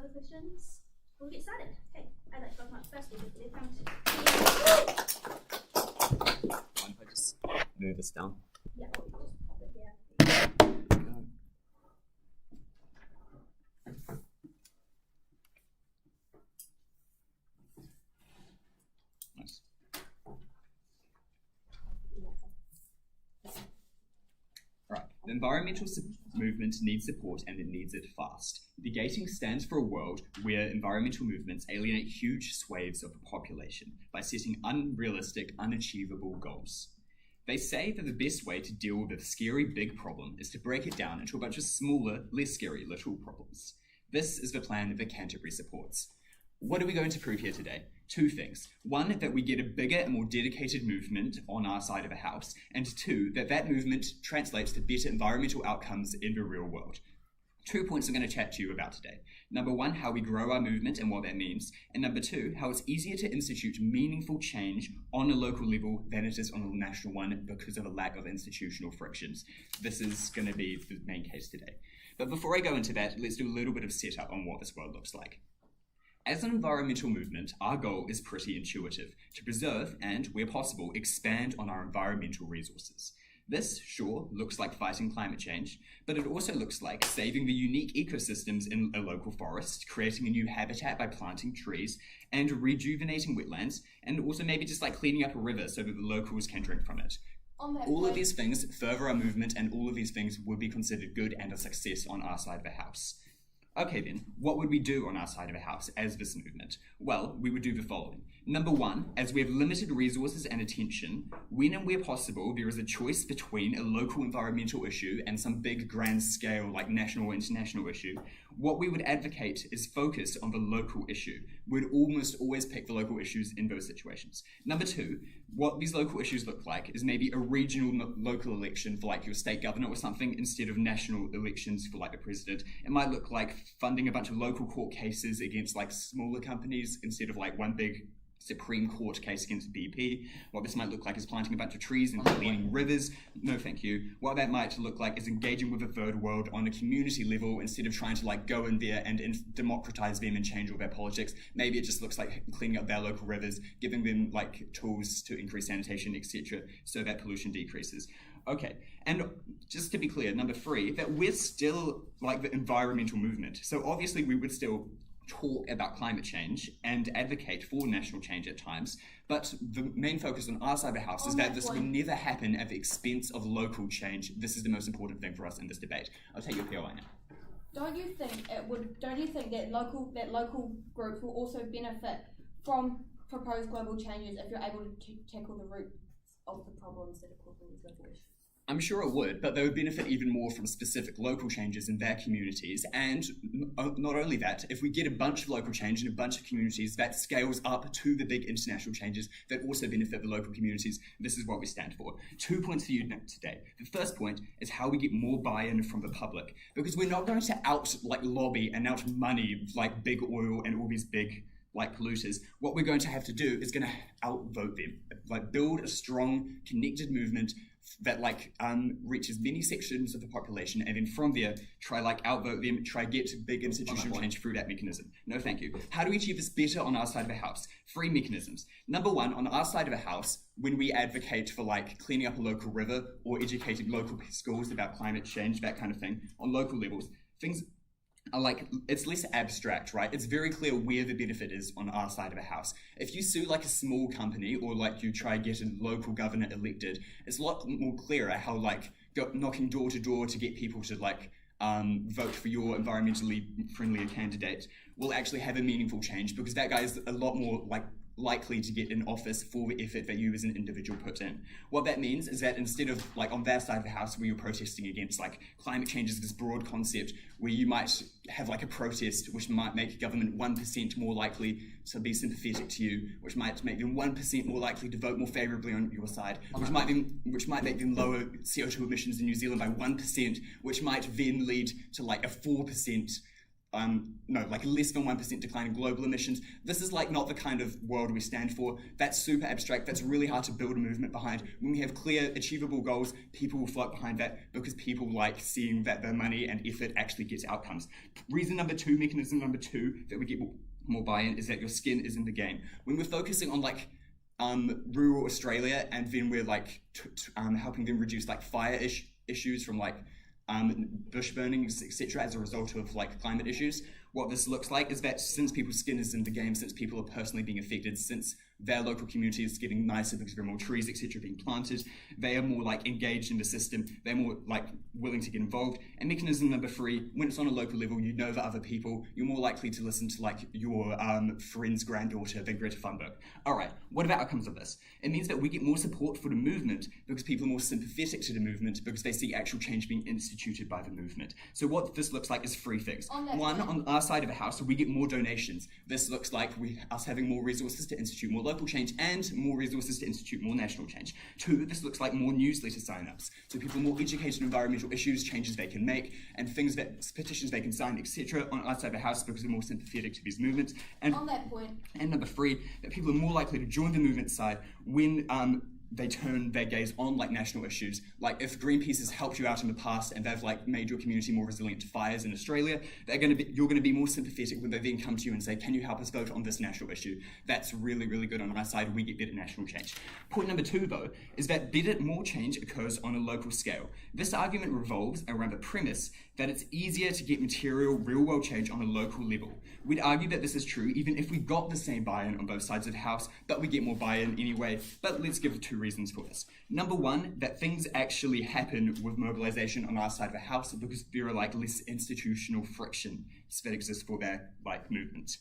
further questions, we'll get started. Okay, I'd like to welcome up first speaker for the Affirmative. Mind if I just move this down? Yeah, or you just pop it here. Nice. Right. The environmental movement needs support and it needs it fast. The Gating stands for a world where environmental movements alienate huge swathes of the population by setting unrealistic, unachievable goals. They say that the best way to deal with a scary big problem is to break it down into a bunch of smaller, less scary little problems. This is the plan that Canterbury supports. What are we going to prove here today? Two things. One, that we get a bigger and more dedicated movement on our side of the house, and two, that that movement translates to better environmental outcomes in the real world. 2 points I'm going to chat to you about today. Number one, how we grow our movement and what that means. And number two, how it's easier to institute meaningful change on a local level than it is on a national one because of a lack of institutional frictions. This is going to be the main case today. But before I go into that, let's do a little bit of setup on what this world looks like. As an environmental movement, our goal is pretty intuitive: to preserve and, where possible, expand on our environmental resources. This, sure, looks like fighting climate change, but it also looks like saving the unique ecosystems in a local forest, creating a new habitat by planting trees, and rejuvenating wetlands, and also maybe just like cleaning up a river so that the locals can drink from it. All of these things further our movement, and all of these things would be considered good and a success on our side of the house. Okay then, what would we do on our side of the house as this movement? Well, we would do the following. Number one, as we have limited resources and attention, when and where possible, there is a choice between a local environmental issue and some big grand scale like national or international issue. What we would advocate is focus on the local issue. We'd almost always pick the local issues in those situations. Number two, what these local issues look like is maybe a regional local election for like your state governor or something instead of national elections for like the president. It might look like funding a bunch of local court cases against like smaller companies instead of like one big Supreme Court case against BP. What this might look like is planting a bunch of trees and cleaning rivers. No thank you. What that might look like is engaging with the third world on a community level instead of trying to like go in there and democratize them and change all their politics. Maybe it just looks like cleaning up their local rivers, giving them like tools to increase sanitation, etc., so that pollution decreases. Okay, and just to be clear, number three, that we're still like the environmental movement. So obviously we would still talk about climate change and advocate for national change at times, but the main focus on our side of the house is that this will never happen at the expense of local change. This is the most important thing for us in this debate. I'll take your POI now. Don't you think that local groups will also benefit from proposed global changes if you're able to tackle the roots of the problems that are causing these local issues? I'm sure it would, but they would benefit even more from specific local changes in their communities. And not only that, if we get a bunch of local change in a bunch of communities, that scales up to the big international changes that also benefit the local communities. This is what we stand for. 2 points for you today. The first point is how we get more buy-in from the public, because we're not going to lobby and out money like big oil and all these big like polluters. What we're going to have to do is going to outvote them, like build a strong, connected movement that reaches many sections of the population, and then from there try outvote them, try get big institutional change through that mechanism. No thank you. How do we achieve this better on our side of the house? 3 mechanisms. Number one, on our side of the house, when we advocate for cleaning up a local river or educating local schools about climate change, that kind of thing, on local levels, things are it's less abstract, right? It's very clear where the benefit is on our side of the house. If you sue a small company or you try to get a local governor elected, it's a lot more clearer how knocking door to door to get people to vote for your environmentally friendlier candidate will actually have a meaningful change, because that guy is a lot more likely to get in office for the effort that you as an individual put in. What that means is that instead of on their side of the house where you're protesting against climate change is this broad concept where you might have a protest which might make government 1% more likely to be sympathetic to you, which might make them 1% more likely to vote more favourably on your side, which might make them lower CO2 emissions in New Zealand by 1%, which might then lead to a 4% less than 1% decline in global emissions. This is like not the kind of world we stand for. That's super abstract. That's really hard to build a movement behind. When we have clear, achievable goals, people will float behind that because people like seeing that their money and effort actually gets outcomes. Mechanism number two, that we get more buy-in is that your skin is in the game. When we're focusing on rural Australia and then we're helping them reduce fire issues from bush burnings, etc., as a result of climate issues. What this looks like is that since people's skin is in the game, since people are personally being affected, since their local community is getting nicer because there are more trees, etc., being planted, they are more engaged in the system, they're more willing to get involved. And mechanism number three, when it's on a local level, you know the other people, you're more likely to listen to your friend's granddaughter than Greta Thunberg. Alright, what are the outcomes of this? It means that we get more support for the movement because people are more sympathetic to the movement because they see actual change being instituted by the movement. So what this looks like is three things. One, on our side of the house, we get more donations. This looks like us having more resources to institute more local change and more resources to institute more national change. Two, this looks like more newsletter sign-ups. So people are more educated on environmental issues, changes they can make, and petitions they can sign, etc. on our side of the house because they're more sympathetic to these movements. And on that point. And number three, that people are more likely to join the movement side when they turn their gaze on national issues. If Greenpeace has helped you out in the past and they've made your community more resilient to fires in Australia, you're going to be more sympathetic when they then come to you and say, can you help us vote on this national issue? That's really, really good on our side. We get better national change. Point number two, though, is that more change occurs on a local scale. This argument revolves around the premise that it's easier to get material, real-world change on a local level. We'd argue that this is true even if we got the same buy-in on both sides of the house, but we get more buy-in anyway. But let's give two reasons for this. Number one, that things actually happen with mobilization on our side of the house because there are less institutional friction that exists for their movement.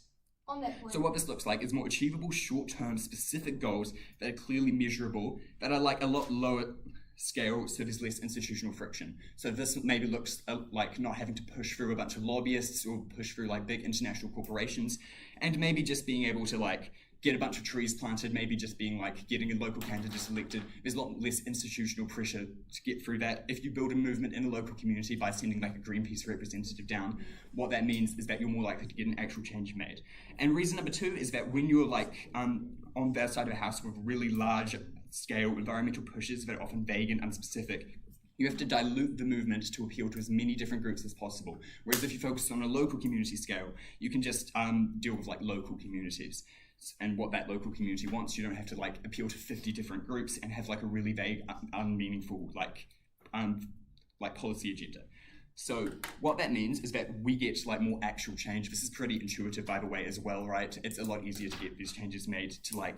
On that point. So what this looks like is more achievable, short-term, specific goals that are clearly measurable, that are a lot lower scale, so there's less institutional friction. So this maybe looks like not having to push through a bunch of lobbyists or push through big international corporations, and maybe just being able to get a bunch of trees planted, maybe just being getting a local candidate elected. There's a lot less institutional pressure to get through that. If you build a movement in a local community by sending a Greenpeace representative down, what that means is that you're more likely to get an actual change made. And reason number two is that when you're on their side of the house with really large scale environmental pushes that are often vague and unspecific, you have to dilute the movement to appeal to as many different groups as possible. Whereas if you focus on a local community scale, you can just deal with local communities and what that local community wants. You don't have to appeal to 50 different groups and have a really vague, unmeaningful policy agenda. So what that means is that we get more actual change. This is pretty intuitive, by the way, as well, right? It's a lot easier to get these changes made to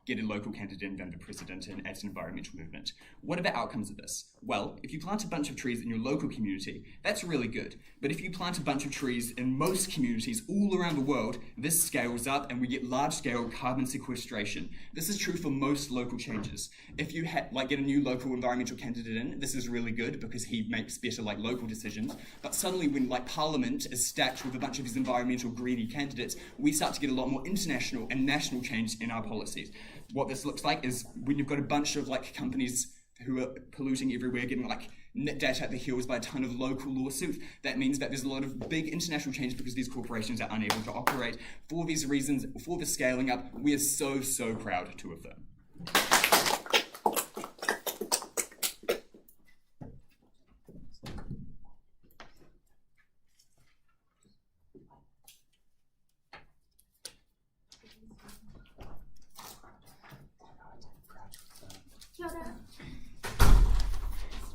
get a local candidate in than the president and as an environmental movement. What are the outcomes of this? Well, if you plant a bunch of trees in your local community, that's really good. But if you plant a bunch of trees in most communities all around the world, this scales up and we get large-scale carbon sequestration. This is true for most local changes. If you get a new local environmental candidate in, this is really good because he makes better local decisions. But suddenly when Parliament is stacked with a bunch of these environmental greedy candidates, we start to get a lot more international and national change in our policies. What this looks like is when you've got a bunch of companies who are polluting everywhere, getting nipped at the heels by a ton of local lawsuits, that means that there's a lot of big international change because these corporations are unable to operate. For these reasons, for the scaling up, we are so, so proud to affirm.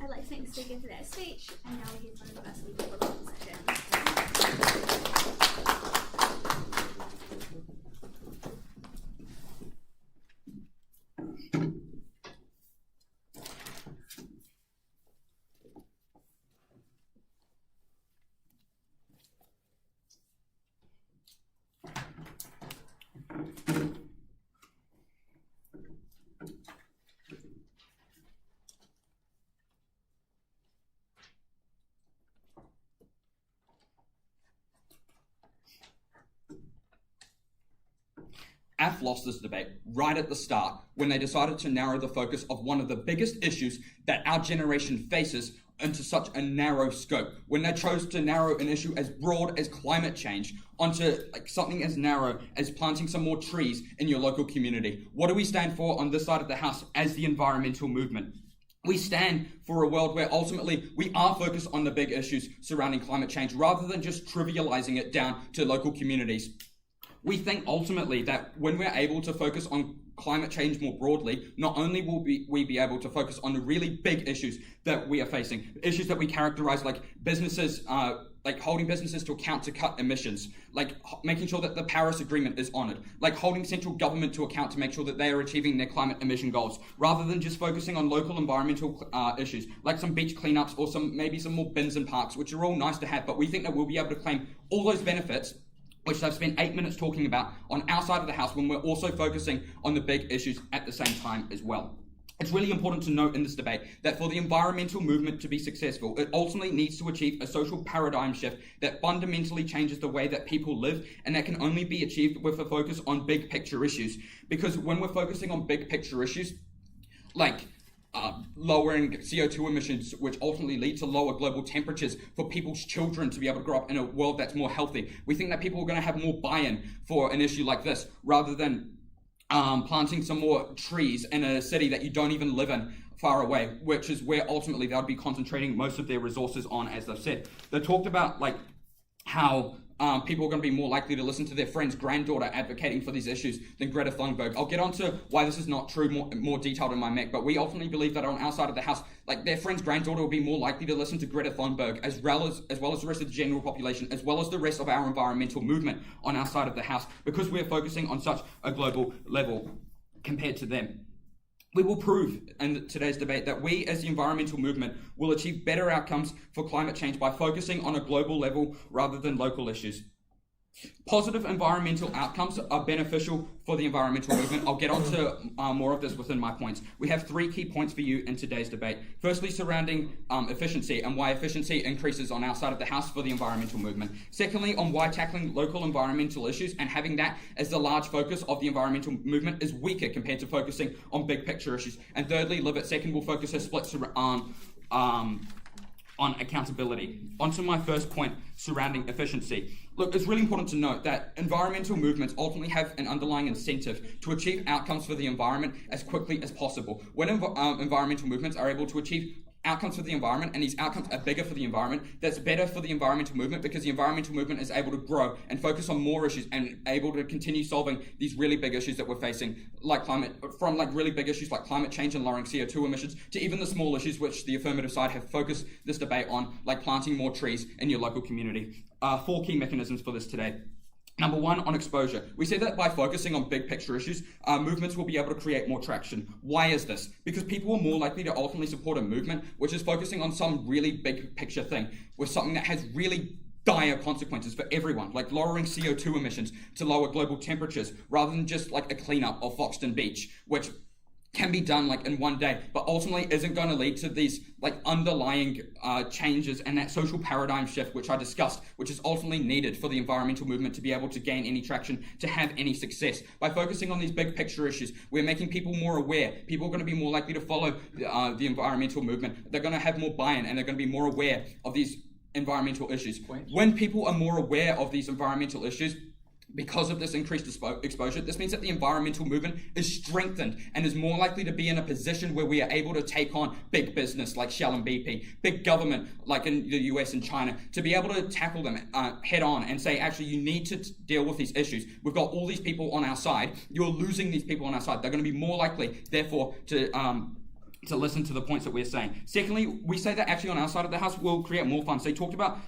I'd like to thank the speaker for that speech, and now we hear from the first speaker for the session. lost this debate right at the start when they decided to narrow the focus of one of the biggest issues that our generation faces into such a narrow scope, when they chose to narrow an issue as broad as climate change onto something as narrow as planting some more trees in your local community. What do we stand for on this side of the house as the environmental movement? We stand for a world where ultimately we are focused on the big issues surrounding climate change rather than just trivializing it down to local communities. We think ultimately that when we're able to focus on climate change more broadly, not only will we be able to focus on the really big issues that we are facing, issues that we characterize like businesses, like holding businesses to account to cut emissions, like making sure that the Paris Agreement is honored, like holding central government to account to make sure that they are achieving their climate emission goals, rather than just focusing on local environmental issues, like some beach cleanups or maybe some more bins and parks, which are all nice to have, but we think that we'll be able to claim all those benefits, which I've spent 8 minutes talking about, on our side of the house when we're also focusing on the big issues at the same time as well. It's really important to note in this debate that for the environmental movement to be successful, it ultimately needs to achieve a social paradigm shift that fundamentally changes the way that people live, and that can only be achieved with a focus on big picture issues. Because when we're focusing on big picture issues, like lowering CO2 emissions, which ultimately lead to lower global temperatures for people's children to be able to grow up in a world that's more healthy. We think that people are going to have more buy-in for an issue like this, rather than planting some more trees in a city that you don't even live in far away, which is where ultimately they'll be concentrating most of their resources on, as they've said. They talked about how people are going to be more likely to listen to their friend's granddaughter advocating for these issues than Greta Thunberg. I'll get on to why this is not true more detailed in my MEC, but we ultimately believe that on our side of the house, their friend's granddaughter will be more likely to listen to Greta Thunberg as well as the rest of the general population, as well as the rest of our environmental movement on our side of the house, because we're focusing on such a global level compared to them. We will prove in today's debate that we as the environmental movement will achieve better outcomes for climate change by focusing on a global level rather than local issues. Positive environmental outcomes are beneficial for the environmental movement. I'll get on to more of this within my points. We have 3 key points for you in today's debate. Firstly, surrounding efficiency and why efficiency increases on our side of the house for the environmental movement. Secondly, on why tackling local environmental issues and having that as the large focus of the environmental movement is weaker compared to focusing on big picture issues. And thirdly, Liv at second will focus her splits on accountability. Onto my first point surrounding efficiency. Look, it's really important to note that environmental movements ultimately have an underlying incentive to achieve outcomes for the environment as quickly as possible. When environmental movements are able to achieve outcomes for the environment, and these outcomes are bigger for the environment, that's better for the environmental movement, because the environmental movement is able to grow and focus on more issues and able to continue solving these really big issues that we're facing, from really big issues like climate change and lowering CO2 emissions, to even the small issues which the affirmative side have focused this debate on, like planting more trees in your local community. 4 key mechanisms for this today. Number 1, on exposure. We say that by focusing on big picture issues, movements will be able to create more traction. Why is this? Because people are more likely to ultimately support a movement which is focusing on some really big picture thing, with something that has really dire consequences for everyone, like lowering CO2 emissions to lower global temperatures, rather than just a cleanup of Foxton Beach, which can be done in one day, but ultimately isn't going to lead to these underlying changes and that social paradigm shift which I discussed, which is ultimately needed for the environmental movement to be able to gain any traction, to have any success. By focusing on these big picture issues, we're making people more aware. People are going to be more likely to follow the environmental movement. They're going to have more buy-in, and they're going to be more aware of these environmental issues. When people are more aware of these environmental issues, because of this increased exposure, this means that the environmental movement is strengthened and is more likely to be in a position where we are able to take on big business like Shell and BP, big government like in the US and China, to be able to tackle them head on and say, actually, you need to deal with these issues. We've got all these people on our side. You're losing these people on our side. They're going to be more likely, therefore, to listen to the points that we're saying. Secondly, we say that actually on our side of the house, we'll create more funds. They talked about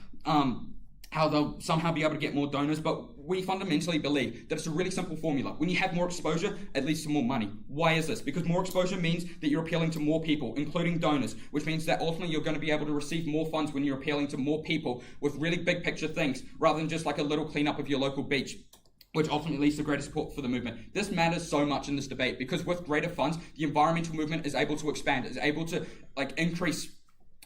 how they'll somehow be able to get more donors, but we fundamentally believe that it's a really simple formula. When you have more exposure, it leads to more money. Why is this? Because more exposure means that you're appealing to more people, including donors, which means that ultimately you're going to be able to receive more funds when you're appealing to more people with really big picture things, rather than just a little cleanup of your local beach, which ultimately leads to greater support for the movement. This matters so much in this debate, because with greater funds, the environmental movement is able to expand, is able to increase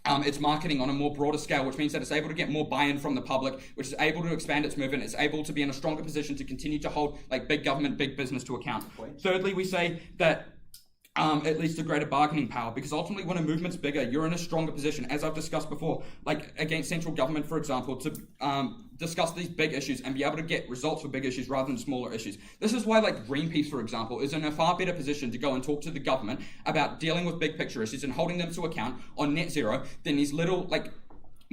its marketing on a more broader scale, which means that it's able to get more buy-in from the public, which is able to expand its movement, it's able to be in a stronger position to continue to hold like big government, big business to account. Thirdly, we say that it leads to greater bargaining power, because ultimately when a movement's bigger, you're in a stronger position, as I've discussed before, like against central government, for example, to discuss these big issues and be able to get results for big issues rather than smaller issues. This is why like Greenpeace, for example, is in a far better position to go and talk to the government about dealing with big picture issues and holding them to account on net zero than these little like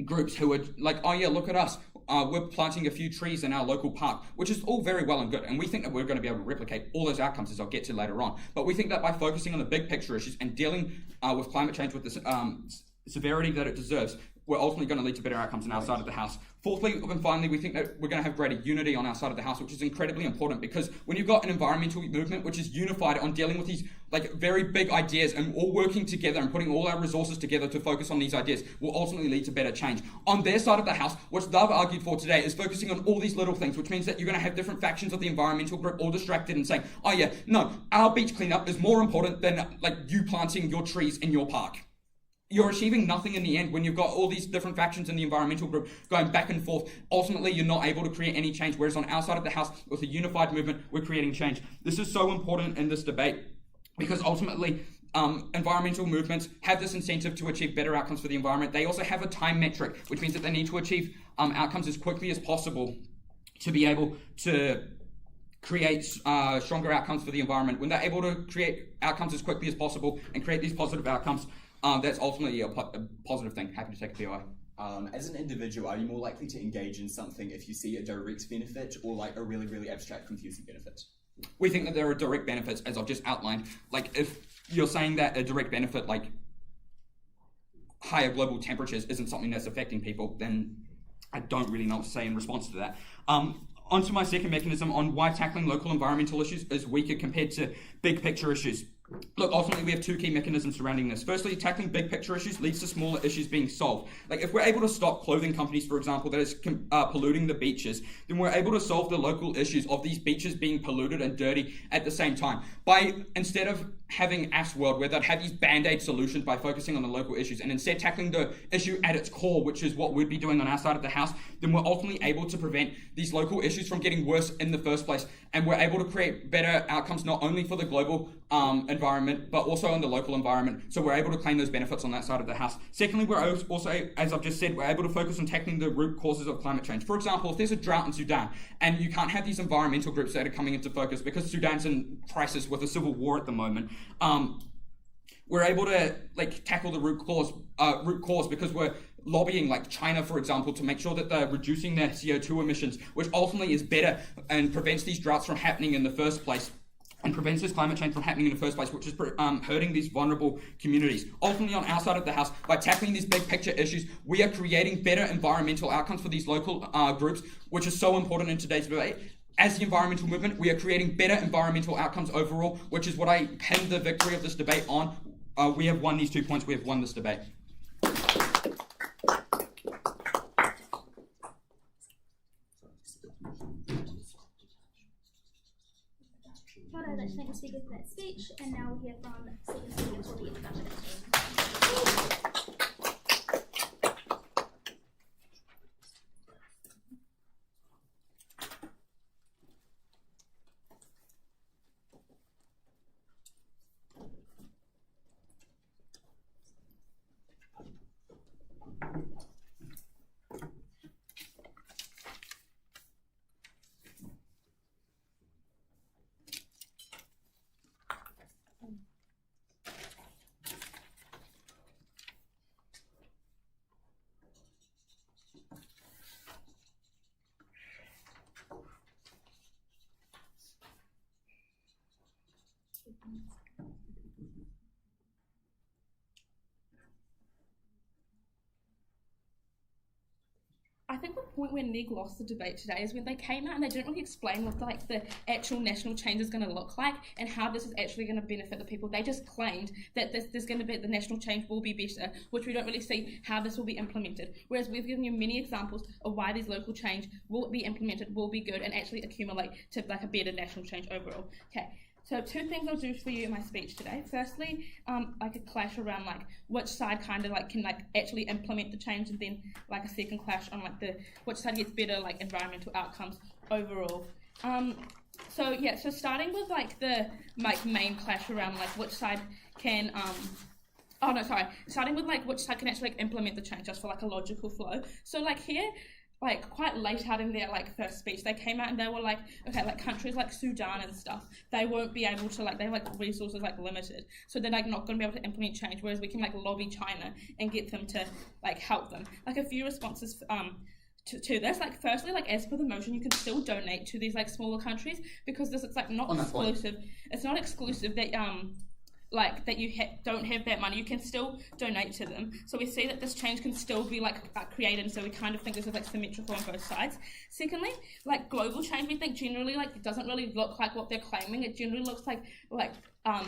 groups who are like, oh yeah, look at us. We're planting a few trees in our local park, which is all very well and good. And we think that we're going to be able to replicate all those outcomes, as I'll get to later on. But we think that by focusing on the big picture issues and dealing with climate change with the severity that it deserves, we're ultimately going to lead to better outcomes on our side of the house. Fourthly and finally, we think that we're going to have greater unity on our side of the house, which is incredibly important, because when you've got an environmental movement which is unified on dealing with these like very big ideas and all working together and putting all our resources together to focus on these ideas, will ultimately lead to better change. On their side of the house, what they've argued for today is focusing on all these little things, which means that you're going to have different factions of the environmental group all distracted and saying, oh yeah, no, our beach cleanup is more important than like you planting your trees in your park. You're achieving nothing in the end when you've got all these different factions in the environmental group going back and forth. Ultimately, you're not able to create any change, whereas on our side of the house, with a unified movement, we're creating change. This is so important in this debate, because ultimately, environmental movements have this incentive to achieve better outcomes for the environment. They also have a time metric, which means that they need to achieve outcomes as quickly as possible to be able to create stronger outcomes for the environment. When they're able to create outcomes as quickly as possible and create these positive outcomes, that's ultimately a positive thing. Happy to take a POI. As an individual, are you more likely to engage in something if you see a direct benefit or like a really, really abstract, confusing benefit? We think that there are direct benefits, as I've just outlined. Like if you're saying that a direct benefit like higher global temperatures isn't something that's affecting people, then I don't really know what to say in response to that. Onto my second mechanism on why tackling local environmental issues is weaker compared to big picture issues. Look, ultimately we have two key mechanisms surrounding this. Firstly, tackling big picture issues leads to smaller issues being solved. Like if we're able to stop clothing companies, for example, that is polluting the beaches, then we're able to solve the local issues of these beaches being polluted and dirty at the same time. By instead of having AFF's world where they'd have these band-aid solutions by focusing on the local issues and instead tackling the issue at its core, which is what we'd be doing on our side of the house, then we're ultimately able to prevent these local issues from getting worse in the first place. And we're able to create better outcomes not only for the global environment, but also in the local environment. So we're able to claim those benefits on that side of the house. Secondly, we're also, as I've just said, we're able to focus on tackling the root causes of climate change. For example, if there's a drought in Sudan, and you can't have these environmental groups that are coming into focus because Sudan's in crisis with a civil war at the moment, we're able to like tackle the root cause because we're lobbying like China, for example, to make sure that they're reducing their CO2 emissions, which ultimately is better and prevents these droughts from happening in the first place and prevents this climate change from happening in the first place, which is hurting these vulnerable communities. Ultimately, on our side of the house, by tackling these big picture issues, we are creating better environmental outcomes for these local groups, which is so important in today's debate. As the environmental movement, we are creating better environmental outcomes overall, which is what I pinned the victory of this debate on. We have won these 2 points. We have won this debate. I'd like to thank the speaker for that speech, and now we'll hear from second speaker for the introduction. I think the point where NEG lost the debate today is when they came out and they didn't really explain what like the actual national change is going to look like and how this is actually going to benefit the people. They just claimed that there's going to be the national change will be better, which we don't really see how this will be implemented. Whereas we've given you many examples of why these local change will be implemented, will be good, and actually accumulate to like a better national change overall. Okay. So 2 things I'll do for you in my speech today. Firstly, like a clash around like which side kind of like can like actually implement the change, and then like a second clash on like the which side gets better like environmental outcomes overall. So starting with like the like main clash around like which side can starting with like which side can actually like implement the change, just for like a logical flow. So like here, like quite late out in their like first speech, they came out and they were like, okay, like countries like Sudan and stuff, they won't be able to like, they have like resources like limited, so they're like not going to be able to implement change, whereas we can like lobby China and get them to like help them. Like a few responses to this, like firstly, like as per the motion, you can still donate to these like smaller countries, because this is like not exclusive. It's not exclusive that like that you don't have that money, you can still donate to them. So we see that this change can still be like created, so we kind of think this is like symmetrical on both sides. Secondly, like global change, we think generally like it doesn't really look like what they're claiming. It generally looks like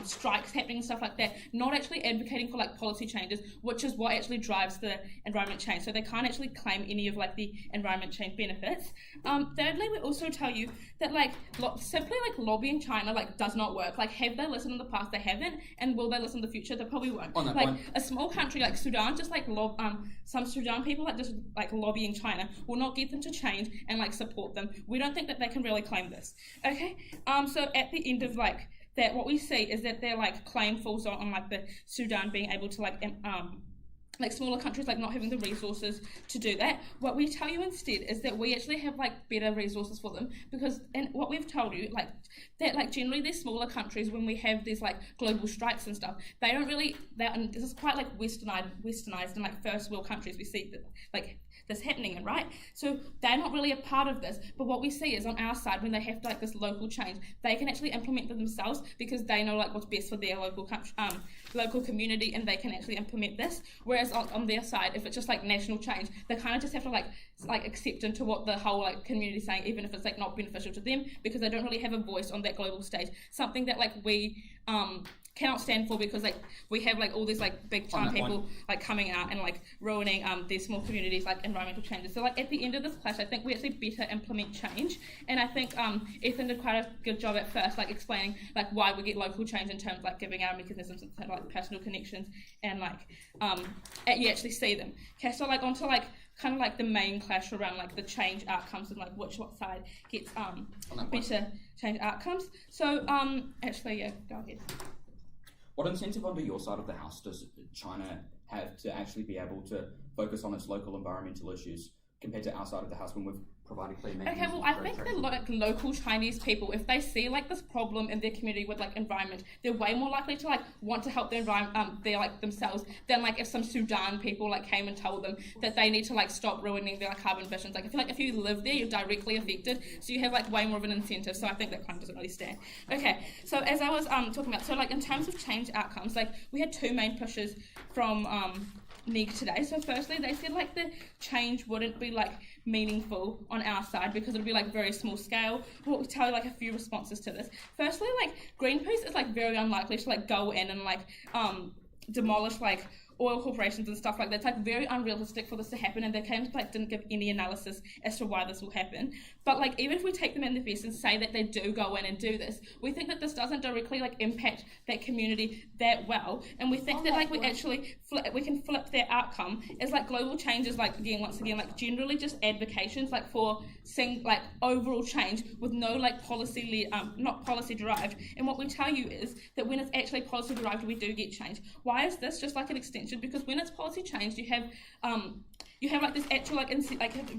strikes happening and stuff like that, not actually advocating for like policy changes, which is what actually drives the environment change. So they can't actually claim any of like the environment change benefits. Thirdly, we also tell you that like simply like lobbying China like does not work. Like, have they listened in the past? They haven't. And will they listen in the future? They probably won't. On that like point, a small country like Sudan, just like some Sudan people like just like lobbying China will not get them to change and like support them. We don't think that they can really claim this. Okay. So at the end of like that, what we see is that their like claim falls on like the Sudan being able to like smaller countries like not having the resources to do that. What we tell you instead is that we actually have like better resources for them, because and what we've told you like that like generally these smaller countries, when we have these like global strikes and stuff, they don't really and this is quite like westernized in like first world countries, we see that like this happening in, right? So they're not really a part of this, but what we see is on our side, when they have like this local change, they can actually implement them themselves, because they know like what's best for their local local community, and they can actually implement this. Whereas on their side, if it's just like national change, they kind of just have to like accept into what the whole like community is saying, even if it's like not beneficial to them, because they don't really have a voice on that global stage, something that like we cannot stand for, because like we have like all these like big time people like coming out and like ruining these small communities like environmental changes. So like at the end of this clash, I think we actually better implement change, and I think Ethan did quite a good job at first like explaining like why we get local change in terms of like giving our mechanisms and like personal connections, and like you actually see them. Okay, so like onto like kind of like the main clash around like the change outcomes and like what side gets better change outcomes. So actually yeah, go ahead. what incentive under your side of the house does China have to actually be able to focus on its local environmental issues compared to our side of the house when we've provided clean mechanisms? Okay, well, I think that like local Chinese people, if they see like this problem in their community with like environment, they're way more likely to like want to help the environment, they like themselves, than like if some Sudan people like came and told them that they need to like stop ruining their like carbon emissions. Like I feel like if you live there, you're directly affected, so you have like way more of an incentive. So I think that kind of doesn't really stand. Okay, so as I was talking about, so like in terms of change outcomes, like we had 2 main pushes from NEG today. So firstly, they said like the change wouldn't be like meaningful on our side because it'll be like very small scale. What we tell you like a few responses to this. Firstly, like Greenpeace is like very unlikely to like go in and like demolish like oil corporations and stuff like that. It's like very unrealistic for this to happen, and they kind of like didn't give any analysis as to why this will happen. But like even if we take them in the face and say that they do go in and do this, we think that this doesn't directly like impact that community that well, and we think that like we actually we can flip their outcome as like global changes, like once again like generally just advocations like for seeing like overall change with no like policy not policy derived. And what we tell you is that when it's actually policy derived, we do get change. Why is this just like an extension? Because when it's policy change, you have like this actual like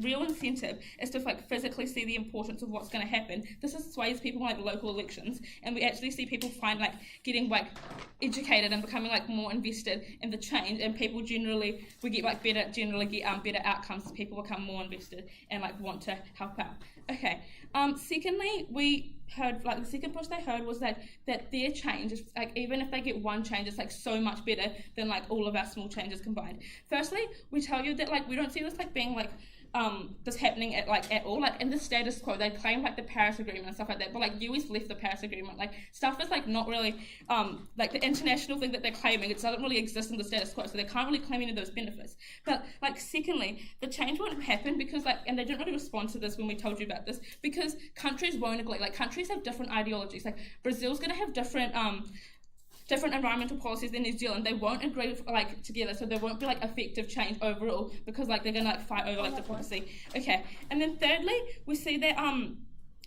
real incentive is to like physically see the importance of what's going to happen. This is sways people in like local elections, and we actually see people find like getting like educated and becoming like more invested in the change, and people generally get better outcomes. People become more invested and like want to help out. Okay. Secondly, we heard like the second push they heard was that their change is like, even if they get one change, it's like so much better than like all of our small changes combined. Firstly, we tell you that like we don't see this like being like this happening at all. Like in the status quo, they claim like the Paris Agreement and stuff like that, but like US left the Paris Agreement. Like stuff is like not really like the international thing that they're claiming. It doesn't really exist in the status quo, so they can't really claim any of those benefits. But like secondly, the change won't happen because like, and they didn't really respond to this when we told you about this, because countries won't agree. Like countries have different ideologies. Like Brazil's going to have different environmental policies than New Zealand. They won't agree like together, so there won't be like effective change overall, because like they're gonna like fight over like diplomacy. Okay, and then thirdly, we see that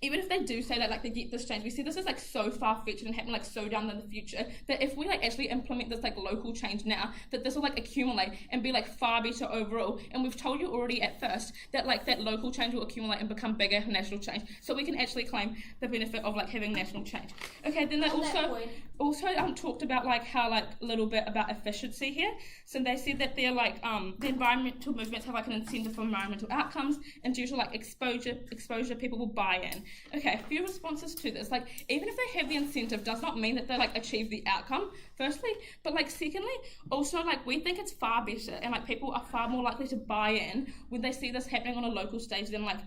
even if they do say that like they get this change, we see this as like so far-fetched and happen like so down in the future, that if we like actually implement this like local change now, that this will like accumulate and be like far better overall. And we've told you already at first that like that local change will accumulate and become bigger national change, so we can actually claim the benefit of like having national change. Okay, then they also talked about like how like a little bit about efficiency here. So they said that they're like the environmental movements have like an incentive for environmental outcomes, and due to like exposure people will buy in. Okay, a few responses to this. Like even if they have the incentive, does not mean that they like achieve the outcome, firstly, but like secondly, also like we think it's far better, and like people are far more likely to buy in when they see this happening on a local stage than like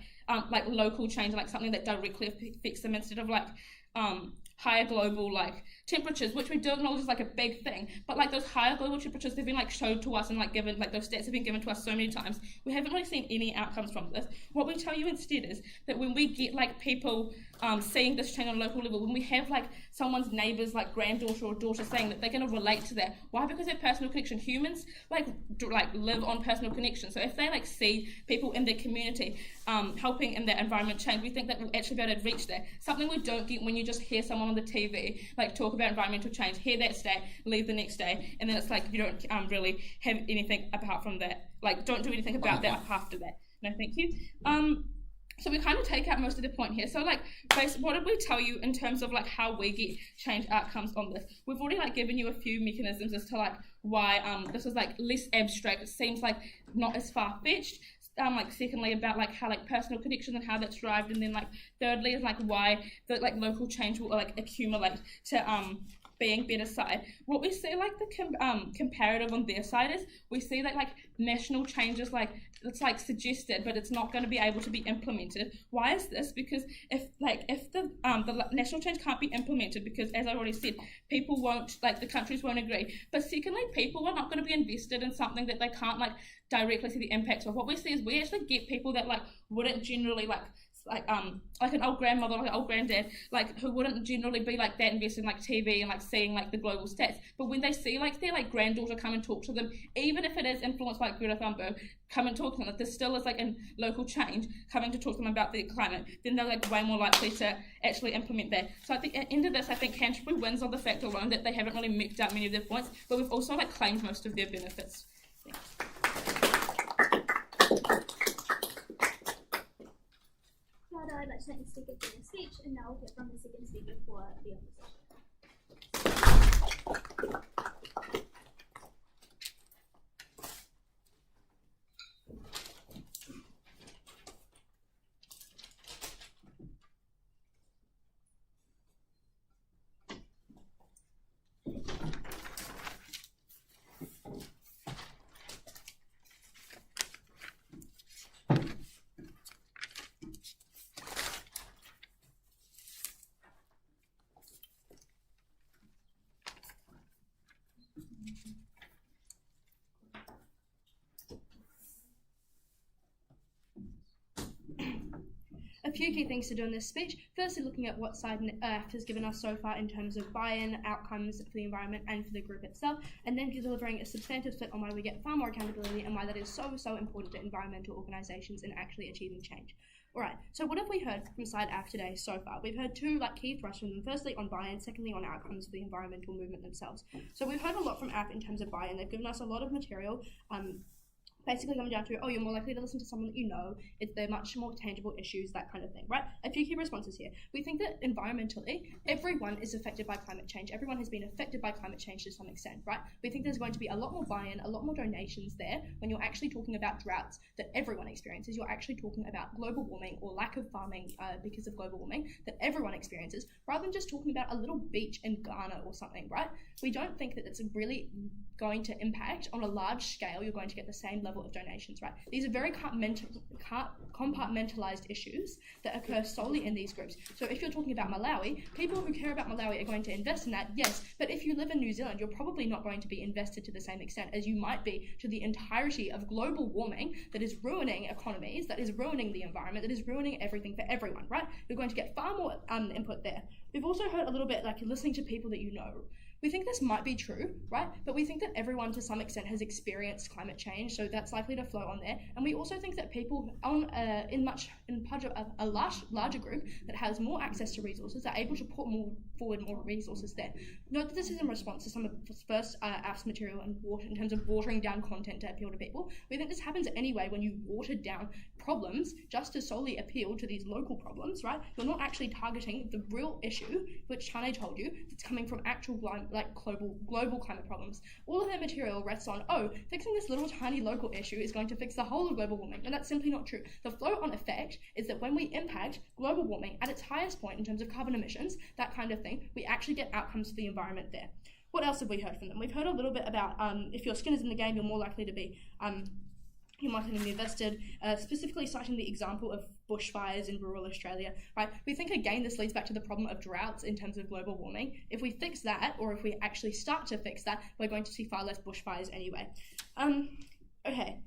local change, like something that directly affects them, instead of like higher global like temperatures, which we do acknowledge is like a big thing, but like those higher global temperatures, they've been like showed to us and like given, like those stats have been given to us so many times. We haven't really seen any outcomes from this. What we tell you instead is that when we get like people seeing this change on a local level, when we have like someone's neighbour's like granddaughter or daughter saying that they're going to relate to that. Why? Because they have personal connection. Humans like live on personal connection. So if they like see people in their community helping in their environment change, we think that we'll actually be able to reach that. Something we don't get when you just hear someone on the TV like talk about environmental change, hear that stat, leave the next day, and then it's like you don't really have anything apart from that. Like don't do anything about that after that. No, thank you. So we kind of take out most of the point here. So like, what did we tell you in terms of like how we get change outcomes on this? We've already like given you a few mechanisms as to like why this is like less abstract. It seems like not as far-fetched. Like secondly about like how like personal connection and how that's derived, and then like thirdly is like why the like local change will like accumulate to being better side. What we see like the comparative on their side is we see that like national changes like it's like suggested, but it's not going to be able to be implemented. Why is this? Because if the national change can't be implemented, because as I already said, people won't, like the countries won't agree. But secondly, people are not going to be invested in something that they can't like directly see the impacts of. What we see is we actually get people that like wouldn't generally like an old grandmother, like an old granddad, like who wouldn't generally be like that invested in like TV and like seeing like the global stats. But when they see like their like granddaughter come and talk to them, even if it is influenced by Greta Thunberg, come and talk to them, if there still is like a local change coming to talk to them about the climate, then they're like way more likely to actually implement that. So I think at the end of this, I think Canterbury wins on the fact alone that they haven't really mixed out many of their points, but we've also like claimed most of their benefits. Thanks. I'd like to thank the speaker for their speech, and now we'll hear from the second speaker for the opposition. A few key things to do in this speech. Firstly, looking at what side AFF has given us so far in terms of buy-in, outcomes for the environment and for the group itself, and then delivering a substantive split on why we get far more accountability and why that is so important to environmental organisations in actually achieving change. Alright, so what have we heard from side AFF today so far? We've heard two key thrusts from them, firstly on buy-in, secondly on outcomes for the environmental movement themselves. So we've heard a lot from AFF in terms of buy-in. They've given us a lot of material, basically coming down to, oh, you're more likely to listen to someone that you know, they're much more tangible issues, that kind of thing, right? A few key responses here. We think that environmentally, everyone is affected by climate change. Everyone has been affected by climate change to some extent, right? We think there's going to be a lot more buy-in, a lot more donations there when you're actually talking about droughts that everyone experiences. You're actually talking about global warming or lack of farming because of global warming that everyone experiences, rather than just talking about a little beach in Ghana or something, right? We don't think that it's really going to impact on a large scale. You're going to get the same level level of donations, right? These are very compartmentalized issues that occur solely in these groups. So if you're talking about Malawi, people who care about Malawi are going to invest in that, yes, but if you live in New Zealand, you're probably not going to be invested to the same extent as you might be to the entirety of global warming that is ruining economies, that is ruining the environment, that is ruining everything for everyone, right? You're going to get far more input there. We've also heard a little bit like listening to people that you know. We think this might be true, right? But we think that everyone to some extent has experienced climate change, so that's likely to flow on there. And we also think that people in a larger group that has more access to resources are able to put forward more resources there. Note that this is in response to some of the first AFF's material and in terms of watering down content to appeal to people. We think this happens anyway when you water down problems just to solely appeal to these local problems, right? You're not actually targeting the real issue, which Tane told you, that's coming from actual global climate problems. All of their material rests on, fixing this little tiny local issue is going to fix the whole of global warming, and that's simply not true. The flow-on effect is that when we impact global warming at its highest point in terms of carbon emissions, that kind of thing, we actually get outcomes for the environment there. What else have we heard from them? We've heard a little bit about if your skin is in the game, you're more likely to be invested, specifically citing the example of bushfires in rural Australia, right? We think, again, this leads back to the problem of droughts in terms of global warming. If we fix that, or if we actually start to fix that, we're going to see far less bushfires anyway. Okay.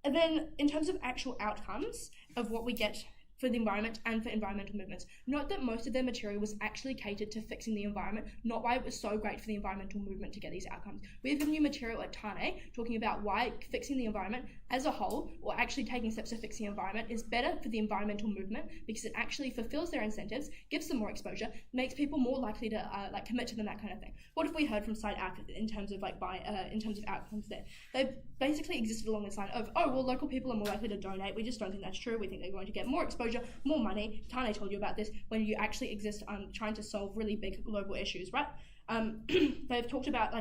And then in terms of actual outcomes of what we get for the environment and for environmental movements. Note that most of their material was actually catered to fixing the environment, not why it was so great for the environmental movement to get these outcomes. We have given you material at Tane talking about why fixing the environment as a whole, or actually taking steps to fix the environment, is better for the environmental movement because it actually fulfills their incentives, gives them more exposure, makes people more likely to commit to them, that kind of thing. What have we heard from Side AFF in terms of outcomes there? They basically existed along this line of, local people are more likely to donate. We just don't think that's true. We think they're going to get more exposure, more money. Tane told you about this when you actually exist trying to solve really big global issues, right? They've talked about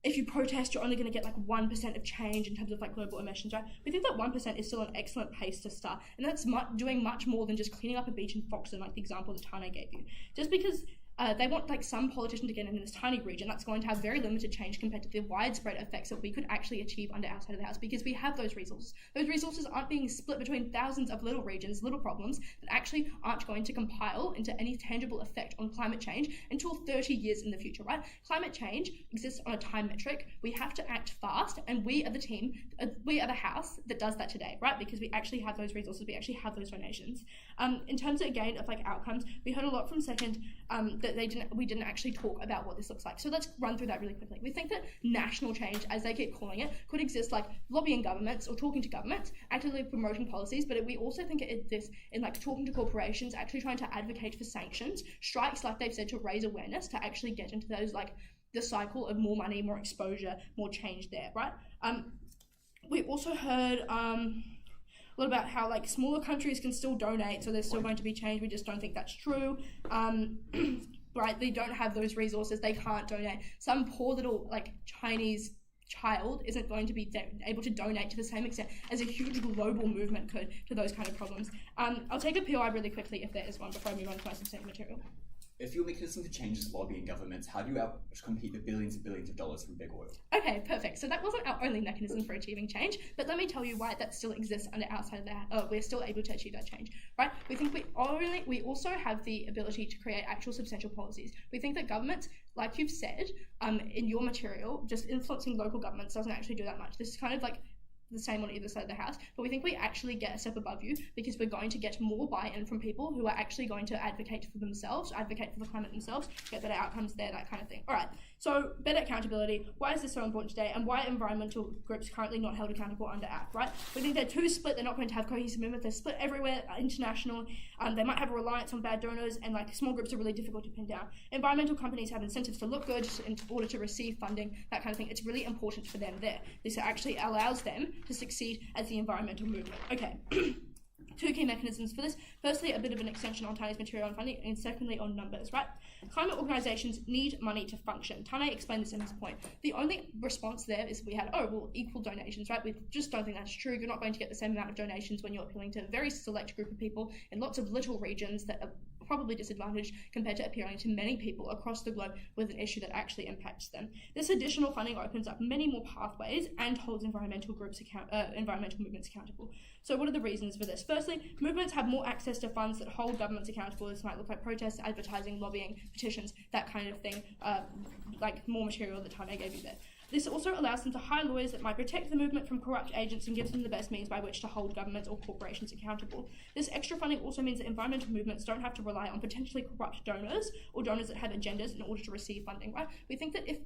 if you protest, you're only going to get 1% of change in terms of global emissions, right? We think that 1% is still an excellent pace to start, and that's doing much more than just cleaning up a beach in Foxton, like the example that Tane gave you. Just because they want some politician to get in this tiny region, that's going to have very limited change compared to the widespread effects that we could actually achieve under our side of the house, because we have those resources. Those resources aren't being split between thousands of little regions, little problems that actually aren't going to compile into any tangible effect on climate change until 30 years in the future, right? Climate change exists on a time metric. We have to act fast, and we are the team, we are the house that does that today, right? Because we actually have those resources, we actually have those donations. In terms of, again, of outcomes, we heard a lot from Second that we didn't actually talk about what this looks like. So let's run through that really quickly. We think that national change, as they keep calling it, could exist lobbying governments or talking to governments, actively promoting policies, but we also think it exists in talking to corporations, actually trying to advocate for sanctions, strikes, like they've said, to raise awareness, to actually get into those the cycle of more money, more exposure, more change there, right? We also heard a lot about how smaller countries can still donate, so there's still going to be change. We just don't think that's true. Right, they don't have those resources, they can't donate. Some poor little Chinese child isn't going to be able to donate to the same extent as a huge global movement could to those kind of problems. I'll take a POI really quickly if there is one before I move on to my substantive material. If your mechanism for change is lobbying governments, how do you outcompete the billions and billions of dollars from big oil? Okay, perfect. So that wasn't our only mechanism for achieving change, but let me tell you why that still exists under our side of that. We're still able to achieve that change, right? We think we also have the ability to create actual substantial policies. We think that governments, like you've said, in your material, just influencing local governments doesn't actually do that much. This is kind of the same on either side of the house, but we think we actually get a step above you because we're going to get more buy-in from people who are actually going to advocate for themselves, advocate for the climate themselves, get better outcomes there, that kind of thing. All right, so better accountability. Why is this so important today, and why are environmental groups currently not held accountable under AFF, right? We think they're too split, they're not going to have cohesive movement, they're split everywhere, international, they might have a reliance on bad donors, and small groups are really difficult to pin down. Environmental companies have incentives to look good in order to receive funding, that kind of thing. It's really important for them there. This actually allows them to succeed as the environmental movement. Okay. Two key mechanisms for this. Firstly, a bit of an extension on Tane's material on funding, and secondly on numbers, right? Climate organisations need money to function. Tane explained this in his point. The only response there is we had, equal donations, right? We just don't think that's true. You're not going to get the same amount of donations when you're appealing to a very select group of people in lots of little regions that are probably disadvantaged compared to appealing to many people across the globe with an issue that actually impacts them. This additional funding opens up many more pathways and holds environmental movements accountable. So what are the reasons for this? Firstly, movements have more access to funds that hold governments accountable. This might look like protests, advertising, lobbying, petitions, that kind of thing, like more material at the time I gave you there. This also allows them to hire lawyers that might protect the movement from corrupt agents and gives them the best means by which to hold governments or corporations accountable. This extra funding also means that environmental movements don't have to rely on potentially corrupt donors or donors that have agendas in order to receive funding, right? We think that if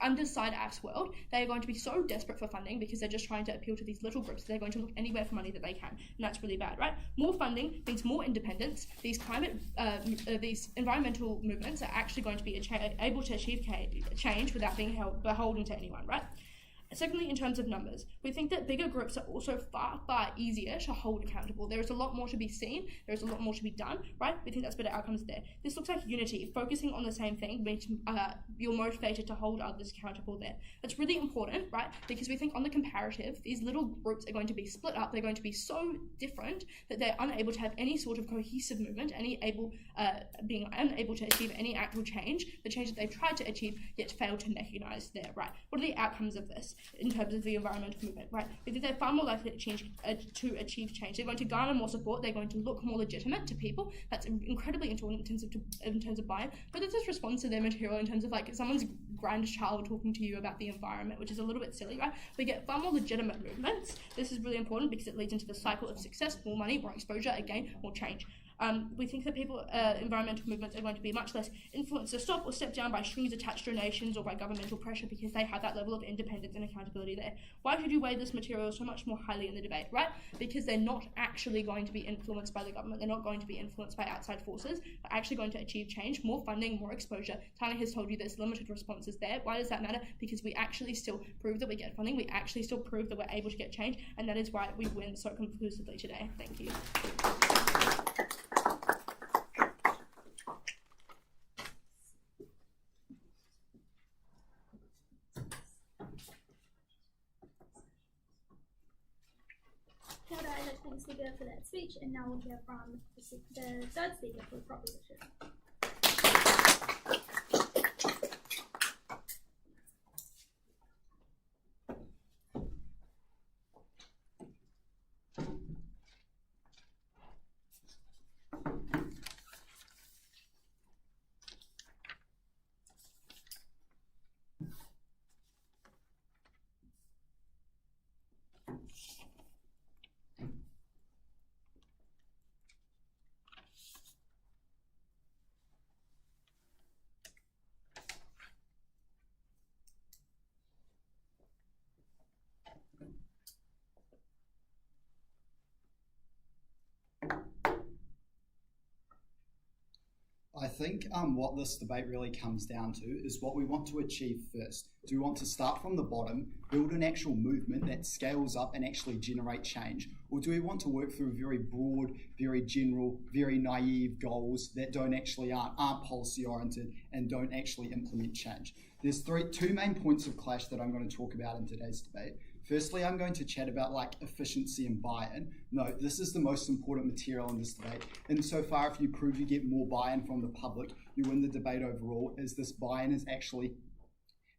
under Side Act's world, they are going to be so desperate for funding because they're just trying to appeal to these little groups. They're going to look anywhere for money that they can, and that's really bad, right? More funding means more independence. These these environmental movements are actually going to be able to achieve change without being beholden to anyone, right? Secondly, in terms of numbers, we think that bigger groups are also far, far easier to hold accountable. There is a lot more to be seen, there is a lot more to be done, right? We think that's better outcomes there. This looks like unity, focusing on the same thing, makes you're motivated to hold others accountable there. That's really important, right? Because we think on the comparative, these little groups are going to be split up, they're going to be so different that they're unable to have any sort of cohesive movement, being unable to achieve any actual change, the change that they've tried to achieve, yet failed to recognise there, right? What are the outcomes of this? In terms of the environmental movement, right? We think they're far more likely to achieve change. They're going to garner more support. They're going to look more legitimate to people. That's incredibly important in terms of buy-in. But it just responds to their material in terms of like someone's grandchild talking to you about the environment, which is a little bit silly, right? We get far more legitimate movements. This is really important because it leads into the cycle of success, more money, more exposure, again, more change. We think that environmental movements are going to be much less influenced to stop or step down by strings attached donations or by governmental pressure because they have that level of independence and accountability there. Why should you weigh this material so much more highly in the debate, right? Because they're not actually going to be influenced by the government. They're not going to be influenced by outside forces. They're actually going to achieve change, more funding, more exposure. Tanya has told you there's limited responses there. Why does that matter? Because we actually still prove that we get funding. We actually still prove that we're able to get change, and that is why we win so conclusively today. Thank you. Kia ora, I'd like to thank the speaker for that speech, and now we'll hear from the third speaker for the proposition. I think what this debate really comes down to is what we want to achieve first. Do we want to start from the bottom, build an actual movement that scales up and actually generate change? Or do we want to work through very broad, very general, very naive goals that aren't policy oriented and don't actually implement change? There's two main points of clash that I'm going to talk about in today's debate. Firstly, I'm going to chat about efficiency and buy-in. No, this is the most important material in this debate. Insofar, if you prove you get more buy-in from the public, you win the debate overall, as this buy-in is actually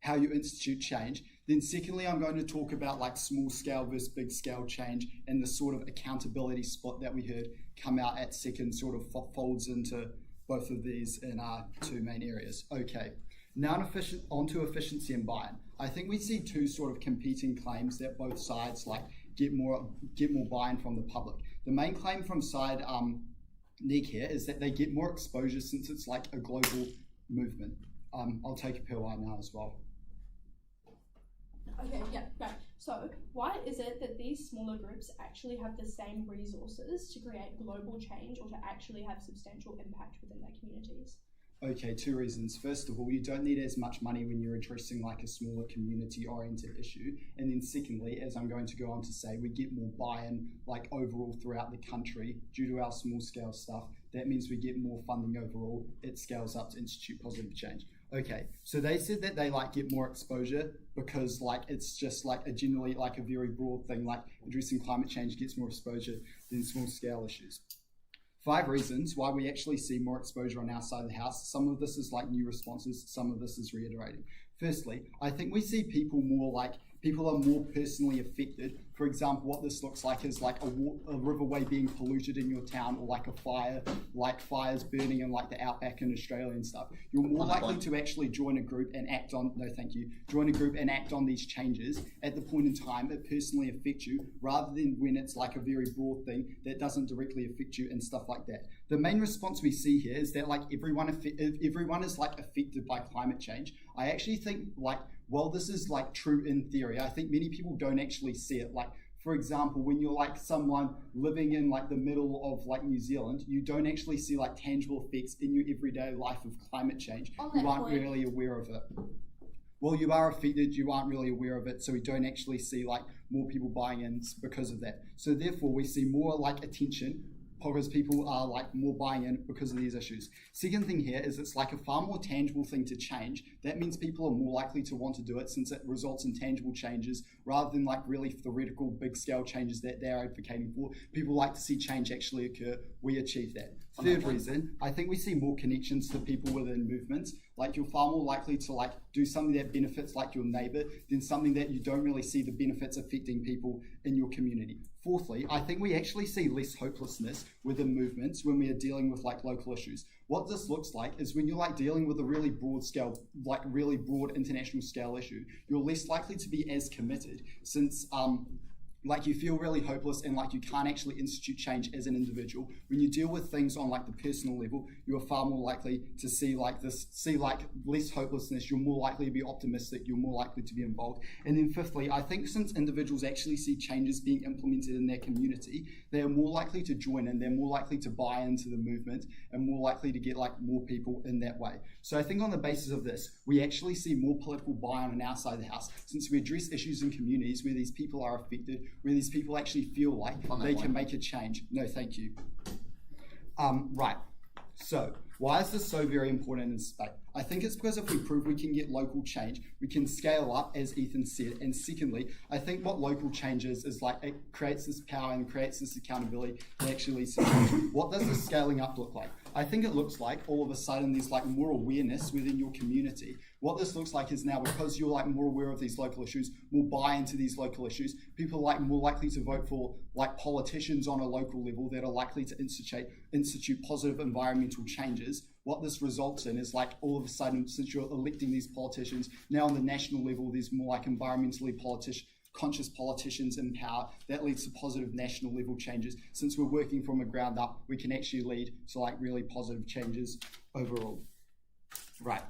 how you institute change. Then secondly, I'm going to talk about small scale versus big scale change and the sort of accountability split that we heard come out at second sort of folds into both of these in our two main areas. Okay, now onto efficiency and buy-in. I think we see two sort of competing claims that both sides get more buy-in from the public. The main claim from side NEG here is that they get more exposure since it's like a global movement. I'll take a POI now as well. Okay, yeah, right. So why is it that these smaller groups actually have the same resources to create global change or to actually have substantial impact within their communities? Okay, two reasons. First of all, you don't need as much money when you're addressing a smaller community-oriented issue. And then secondly, as I'm going to go on to say, we get more buy-in overall throughout the country due to our small-scale stuff. That means we get more funding overall. It scales up to institute positive change. Okay, so they said that they get more exposure because it's just generally a very broad thing, addressing climate change gets more exposure than small-scale issues. 5 reasons why we actually see more exposure on our side of the house. Some of this is like new responses, some of this is reiterating. Firstly, I think we see people are more personally affected. For example, what this looks like is like a riverway being polluted in your town, or like a fire, like fires burning in like the outback in Australia and stuff. You're more likely to actually join a group and act on, join a group and act on these changes at the point in time it personally affects you, rather than when it's like a very broad thing that doesn't directly affect you and stuff like that. The main response we see here is that like everyone is like affected by climate change. I actually think like, well, this is like true in theory. I think many people don't actually see it. Like, for example, when you're like someone living in like the middle of like New Zealand, you don't actually see like tangible effects in your everyday life of climate change. You aren't really aware of it. Well, you are affected, you aren't really aware of it, so we don't actually see like more people buying in because of that. So therefore, we see more like attention because people are like more buying in because of these issues. Second thing here is it's like a far more tangible thing to change. That means people are more likely to want to do it since it results in tangible changes rather than like really theoretical big scale changes that they're advocating for. People like to see change actually occur. We achieve that. Third reason, I think we see more connections to people within movements. Like you're far more likely to like do something that benefits like your neighbor than something that you don't really see the benefits affecting people in your community. Fourthly, I think we actually see less hopelessness within movements when we are dealing with like local issues. What this looks like is when you're like dealing with a really broad scale, like really broad international scale issue, you're less likely to be as committed since like you feel really hopeless and like you can't actually institute change as an individual. When you deal with things on like the personal level, you are far more likely to see like less hopelessness. You're more likely to be optimistic. You're more likely to be involved. And then fifthly, I think since individuals actually see changes being implemented in their community, they are more likely to join in. They're more likely to buy into the movement and more likely to get like more people in that way. So I think on the basis of this, we actually see more political buy-in on our side of the house since we address issues in communities where these people are affected, where these people actually feel like they can make a change. No, thank you. Right. So why is this so very important in this debate? I think it's because if we prove we can get local change, we can scale up, as Ethan said. And secondly, I think what local change is like it creates this power and creates this accountability and actually leads to change. What does this scaling up look like? I think it looks like all of a sudden there's like more awareness within your community. What this looks like is now because you're like more aware of these local issues, more buy into these local issues, people are like more likely to vote for like politicians on a local level that are likely to institute positive environmental changes. What this results in is like all of a sudden, since you're electing these politicians, now on the national level, there's more like environmentally conscious politicians in power. That leads to positive national level changes. Since we're working from the ground up, we can actually lead to like really positive changes overall. Right.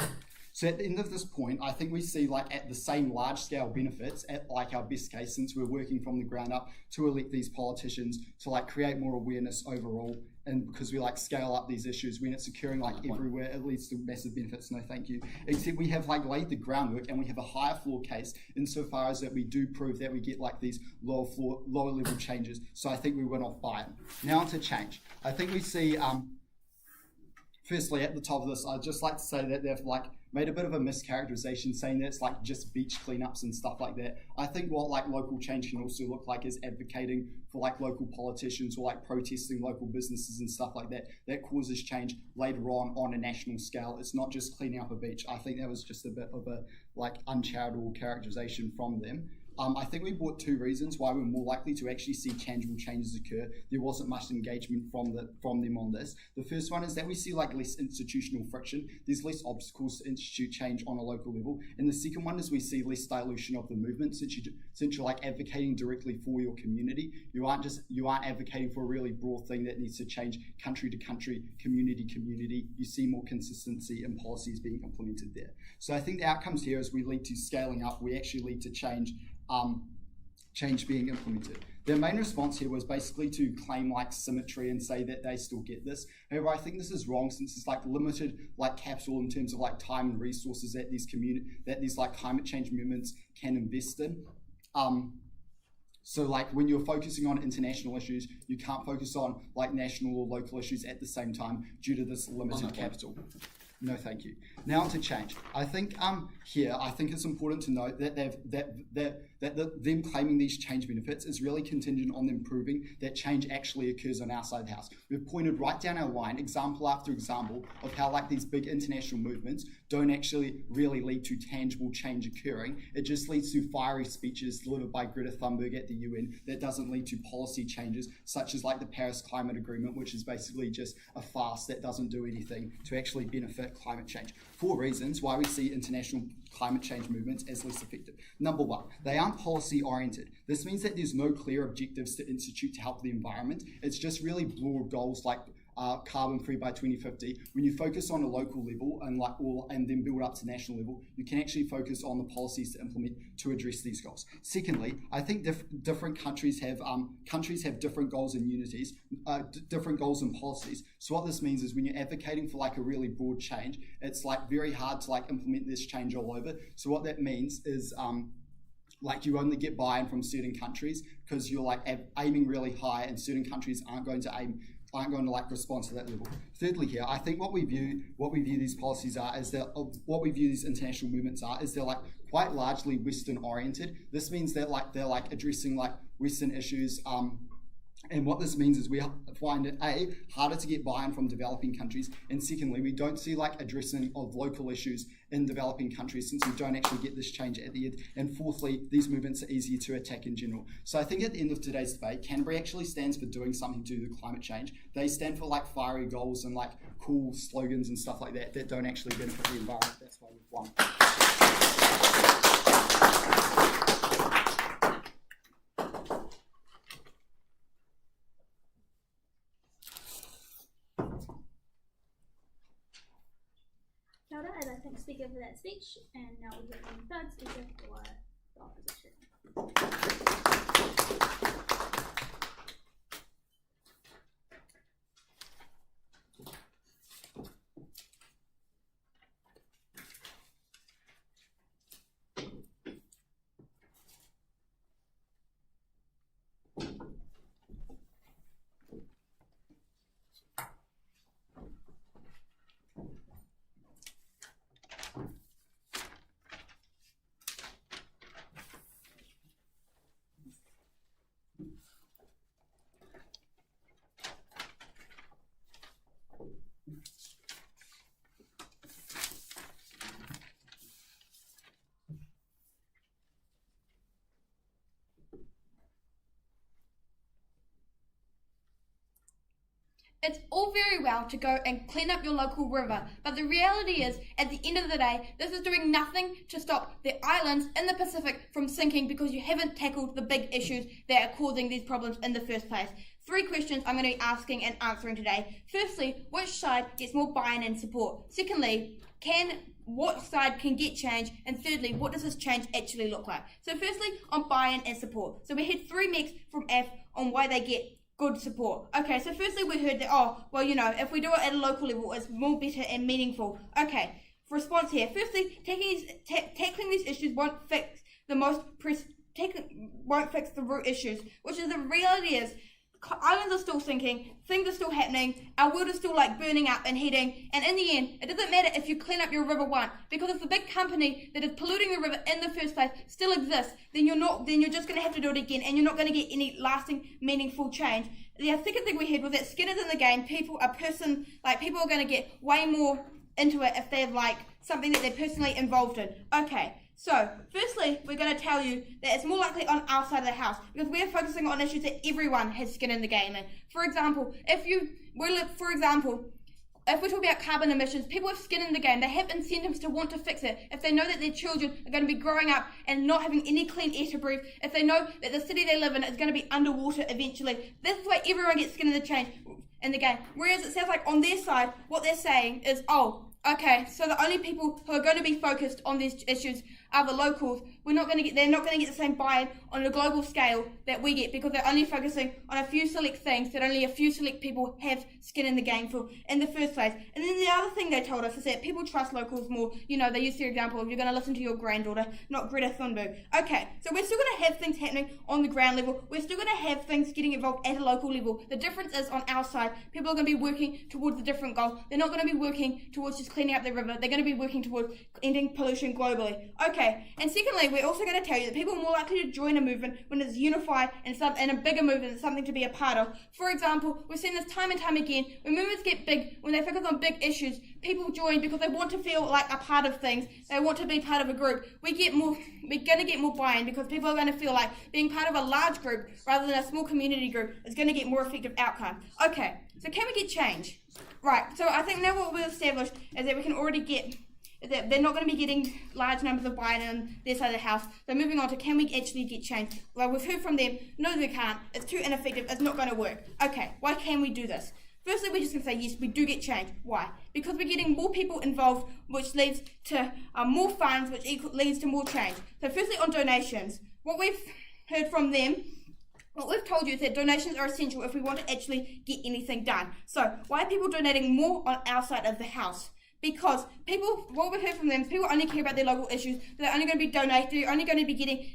So at the end of this point, I think we see like at the same large scale benefits at like our best case, since we're working from the ground up to elect these politicians to like create more awareness overall. And because we like scale up these issues when it's occurring like everywhere, it leads to massive benefits. No, thank you. Except we have like laid the groundwork and we have a higher floor case insofar as that we do prove that we get like these lower level changes. So I think we went off by it. Now to change. I think we see, firstly at the top of this, I'd just like to say that they've like made a bit of a mischaracterization saying that it's like just beach cleanups and stuff like that. I think what like local change can also look like is advocating for like local politicians or like protesting local businesses and stuff like that. That causes change later on a national scale. It's not just cleaning up a beach. I think that was just a bit of a like uncharitable characterization from them. I think we brought 2 reasons why we're more likely to actually see tangible changes occur. There wasn't much engagement from them on this. The first one is that we see like less institutional friction. There's less obstacles to institute change on a local level. And the second one is we see less dilution of the movement since you're like advocating directly for your community. You aren't advocating for a really broad thing that needs to change country to country, community to community. You see more consistency in policies being implemented there. So I think the outcomes here is we lead to scaling up. We actually lead to change being implemented. Their main response here was basically to claim like symmetry and say that they still get this. However, I think this is wrong since it's like limited like capital in terms of like time and resources that these like climate change movements can invest in. So like when you're focusing on international issues, you can't focus on like national or local issues at the same time due to this limited capital. No, thank you. Now to change. I think here it's important to note that them claiming these change benefits is really contingent on them proving that change actually occurs on our side of the house. We've pointed right down our line, example after example, of how like these big international movements don't actually really lead to tangible change occurring. It just leads to fiery speeches delivered by Greta Thunberg at the UN that doesn't lead to policy changes, such as like the Paris Climate Agreement, which is basically just a farce that doesn't do anything to actually benefit climate change. 4 reasons why we see international climate change movements as less effective. Number 1, they aren't policy oriented. This means that there's no clear objectives to institute to help the environment. It's just really broad goals like carbon free by 2050. When you focus on a local level and then build up to national level, you can actually focus on the policies to implement to address these goals. Secondly, I think different countries have different goals and unities, different goals and policies. So what this means is when you're advocating for like a really broad change, it's like very hard to like implement this change all over. So what that means is like you only get buy-in from certain countries because you're like aiming really high, and certain countries aren't going to like respond to that level. Thirdly, here, I think what we view these policies are is that what we view these international movements are is they're like quite largely Western oriented. This means that like they're like addressing like Western issues. And what this means is we find it harder to get buy-in from developing countries, and secondly, we don't see like addressing of local issues in developing countries since we don't actually get this change at the end. And fourthly, these movements are easier to attack in general. So I think at the end of today's debate, Canterbury actually stands for doing something to do with climate change. They stand for like fiery goals and like cool slogans and stuff like that don't actually benefit the environment. That's why we've won. Kia ora, I'd like to thank the speaker for that speech, and now we'll hear from the third speaker for the opposition. It's all very well to go and clean up your local river, but the reality is, at the end of the day, this is doing nothing to stop the islands in the Pacific from sinking because you haven't tackled the big issues that are causing these problems in the first place. 3 questions I'm going to be asking and answering today. Firstly, which side gets more buy-in and support? Secondly, what side can get change? And thirdly, what does this change actually look like? So firstly, on buy-in and support. So we had 3 mechs from AFF on why they get good support. Okay, so firstly we heard that, if we do it at a local level, it's more better and meaningful. Okay, response here. Firstly, tackling these issues won't fix the root issues, which is the reality is islands are still sinking, things are still happening, our world is still like burning up and heating, and in the end, it doesn't matter if you clean up your river once, because if the big company that is polluting the river in the first place still exists, then you're just going to have to do it again, and you're not going to get any lasting, meaningful change. The second thing we had was that skin is in the game. People are going to get way more into it if they have like something that they're personally involved in. Okay. So, firstly, we're going to tell you that it's more likely on our side of the house because we're focusing on issues that everyone has skin in the game in. For example, if we're talking about carbon emissions, people have skin in the game. They have incentives to want to fix it. If they know that their children are going to be growing up and not having any clean air to breathe, if they know that the city they live in is going to be underwater eventually, this is why everyone gets skin in the game. Whereas it sounds like on their side, what they're saying is, okay, so the only people who are going to be focused on these issues other locals, they're not going to get the same buy-in on a global scale that we get, because they're only focusing on a few select things that only a few select people have skin in the game for in the first place. And then the other thing they told us is that people trust locals more. You know, they used their example of you're going to listen to your granddaughter, not Greta Thunberg. Okay, so we're still going to have things happening on the ground level. We're still going to have things getting involved at a local level. The difference is on our side, people are going to be working towards a different goal. They're not going to be working towards just cleaning up the river. They're going to be working towards ending pollution globally. Okay, and secondly, we're also going to tell you that people are more likely to join a movement when it's unified and a bigger movement is something to be a part of. For example, we've seen this time and time again. When movements get big, when they focus on big issues, people join because they want to feel like a part of things. They want to be part of a group. We're going to get more buy-in because people are going to feel like being part of a large group rather than a small community group is going to get more effective outcome. Okay, so can we get change? Right, so I think now what we've established is that we can already get that they're not going to be getting large numbers of buy-in on their side of the house. So moving on to, can we actually get change? Well, we've heard from them, no we can't, it's too ineffective, it's not going to work. Okay, why can we do this? Firstly, we're just going to say, yes, we do get change. Why? Because we're getting more people involved, which leads to more funds, which leads to more change. So firstly, on donations, what we've heard from them, what we've told you is that donations are essential if we want to actually get anything done. So why are people donating more on our side of the house? Because what we've heard from them is people only care about their local issues. They're only going to be they're only going to be getting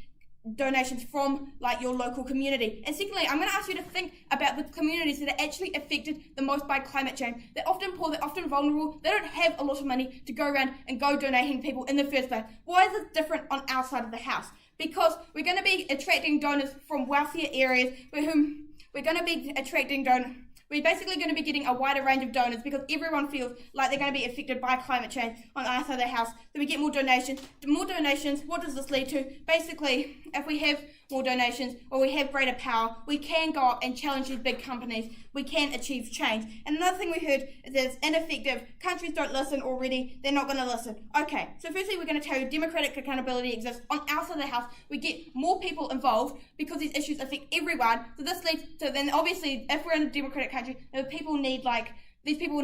donations from like your local community. And secondly, I'm going to ask you to think about the communities that are actually affected the most by climate change. They're often poor, they're often vulnerable, they don't have a lot of money to go around and go donating people in the first place. Why is it different on our side of the house? Because we're going to be attracting donors from wealthier areas we're going to be attracting donors. We're basically going to be getting a wider range of donors because everyone feels like they're going to be affected by climate change on our side of the house. So we get more donations. More donations, what does this lead to? Basically, if we have more donations or we have greater power, we can go up and challenge these big companies. We can achieve change. And another thing we heard is that it's ineffective. Countries don't listen already. They're not going to listen. Okay, so firstly, we're going to tell you democratic accountability exists on our side of the house. We get more people involved because these issues affect everyone. So this leads to, then obviously, if we're in a democratic country, these people need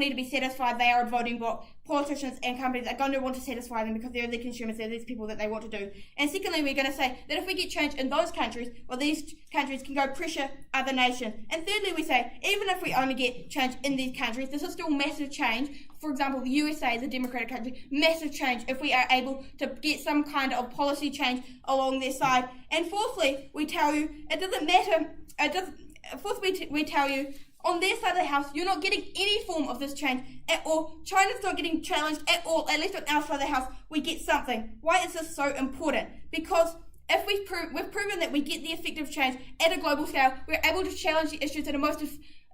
to be satisfied they are a voting bloc. Politicians and companies are going to want to satisfy them because they're the consumers, they're these people that they want to do. And secondly, we're going to say that if we get change in those countries, well, these countries can go pressure other nations. And thirdly, we say, even if we only get change in these countries, this is still massive change. For example, the USA is a democratic country, massive change if we are able to get some kind of policy change along their side. And fourthly, we tell you, it doesn't matter, we tell you, on their side of the house, you're not getting any form of this change at all. China's not getting challenged at all. At least on our side of the house, we get something. Why is this so important? Because if we've proven that we get the effective change at a global scale, we're able to challenge the issues that are most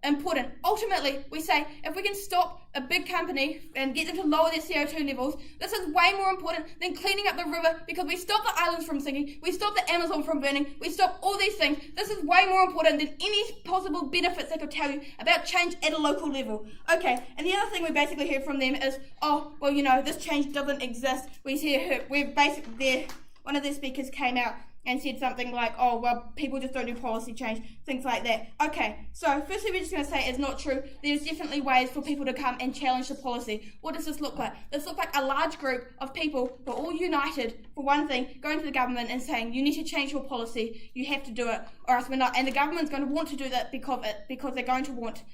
important. Ultimately, we say if we can stop a big company and get them to lower their CO2 levels, this is way more important than cleaning up the river, because we stop the islands from sinking, we stop the Amazon from burning, we stop all these things. This is way more important than any possible benefits they could tell you about change at a local level. Okay, and the other thing we basically hear from them is, oh, well, you know, this change doesn't exist. One of their speakers came out and said something like, oh, well, people just don't do policy change, things like that. Okay, so firstly, we're just going to say it's not true. There's definitely ways for people to come and challenge the policy. What does this look like? This looks like a large group of people who are all united for one thing, going to the government and saying, you need to change your policy, you have to do it, or else we're not. And the government's going to want to do that because they're going to want to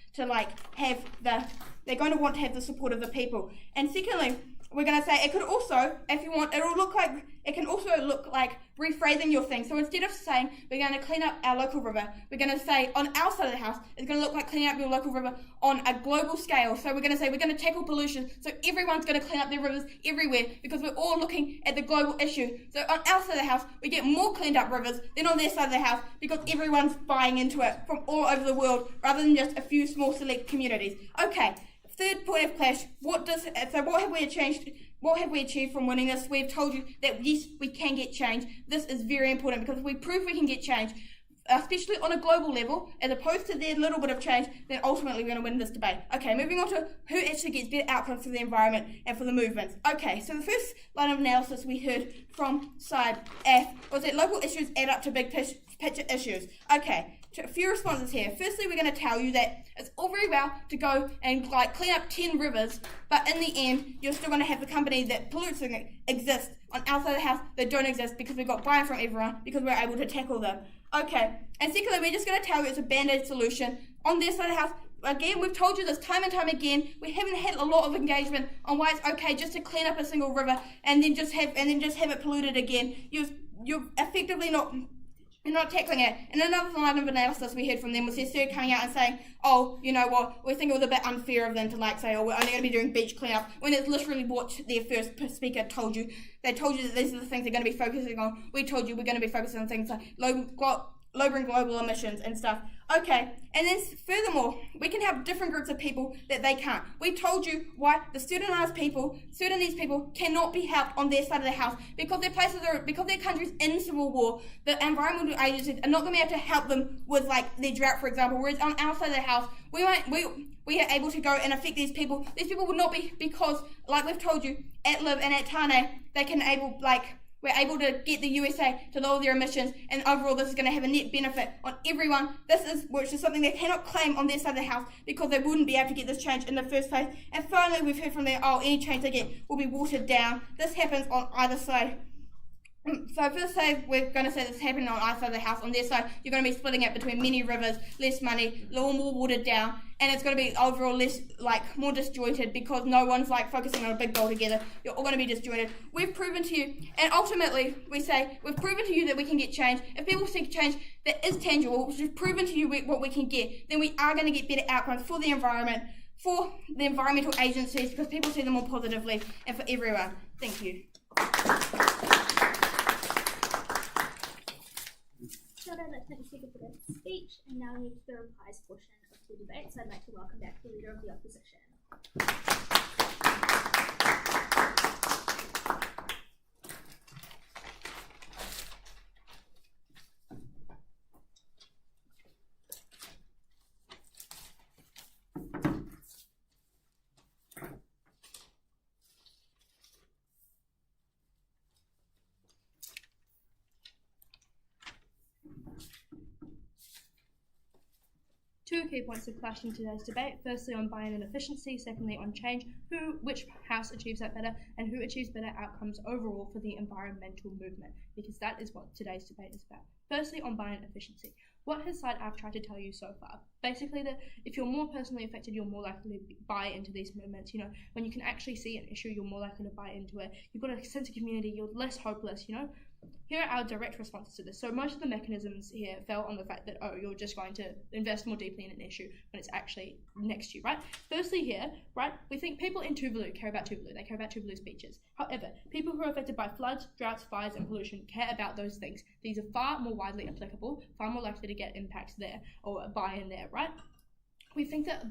have the support of the people. And secondly, we're going to say it could also, if you want, it can also look like rephrasing your thing. So instead of saying we're going to clean up our local river, we're going to say on our side of the house, it's going to look like cleaning up your local river on a global scale. So we're going to say we're going to tackle pollution. So everyone's going to clean up their rivers everywhere because we're all looking at the global issue. So on our side of the house, we get more cleaned up rivers than on their side of the house because everyone's buying into it from all over the world rather than just a few small select communities. Okay. Third point of clash, what have we achieved from winning this? We've told you that yes, we can get change. This is very important because if we prove we can get change, especially on a global level, as opposed to their little bit of change, then ultimately we're going to win this debate. Okay, moving on to who actually gets better outcomes for the environment and for the movements. Okay, so the first line of analysis we heard from side F was that local issues add up to big picture issues. Okay, a few responses here. Firstly, we're going to tell you that it's all very well to go and clean up 10 rivers, but in the end, you're still going to have the company that pollutes exist on our side of the house that don't exist because we got buy-in from everyone because we're able to tackle them. Okay, and secondly, we're just going to tell you it's a band-aid solution on their side of the house. Again, we've told you this time and time again. We haven't had a lot of engagement on why it's okay just to clean up a single river and then just have it polluted again. You're effectively not tackling it. And another line of analysis we heard from them was their third coming out and saying, oh, you know what, we think it was a bit unfair of them to say, oh, we're only going to be doing beach cleanup, when it's literally what their first speaker told you. They told you that these are the things they're going to be focusing on. We told you we're going to be focusing on things like lowering global emissions and stuff. Okay, and then furthermore, we can have different groups of people that they can't. We told you why the Sudanese people cannot be helped on their side of the house because their country's in civil war. The environmental agencies are not going to be able to help them with their drought, for example. Whereas on our side of the house, we are able to go and affect these people. These people would not be because, like we've told you, at Liv and at Tane, we're able to get the USA to lower their emissions, and overall this is going to have a net benefit on everyone. Which is something they cannot claim on their side of the house because they wouldn't be able to get this change in the first place. And finally, we've heard from them, any change they get will be watered down. This happens on either side. So first say we're going to say this is happening on our side of the house. On their side, you're going to be splitting it between many rivers, less money, a little more watered down, and it's going to be overall less, more disjointed because no one's focusing on a big goal together. You're all going to be disjointed. We've proven to you, and ultimately we say we've proven to you that we can get change. If people seek change that is tangible, which we've proven to you what we can get, then we are going to get better outcomes for the environment, for the environmental agencies, because people see them more positively, and for everyone. Thank you. So I'd like to thank the speaker for that speech, and now we move to the reprise portion of the debate. So I'd like to welcome back the Leader of the Opposition. Two key points of clash in today's debate, firstly on buy-in and efficiency, secondly on change, which house achieves that better, and who achieves better outcomes overall for the environmental movement, because that is what today's debate is about. Firstly on buy-in efficiency. What has side AFF tried to tell you so far? Basically that if you're more personally affected, you're more likely to buy into these movements. When you can actually see an issue, you're more likely to buy into it. You've got a sense of community, you're less hopeless, Here are our direct responses to this. So most of the mechanisms here fell on the fact that, you're just going to invest more deeply in an issue when it's actually next to you, right? Firstly here, right, we think people in Tuvalu care about Tuvalu. They care about Tuvalu's beaches. However, people who are affected by floods, droughts, fires, and pollution care about those things. These are far more widely applicable, far more likely to get impacts there or buy-in there, right? We think that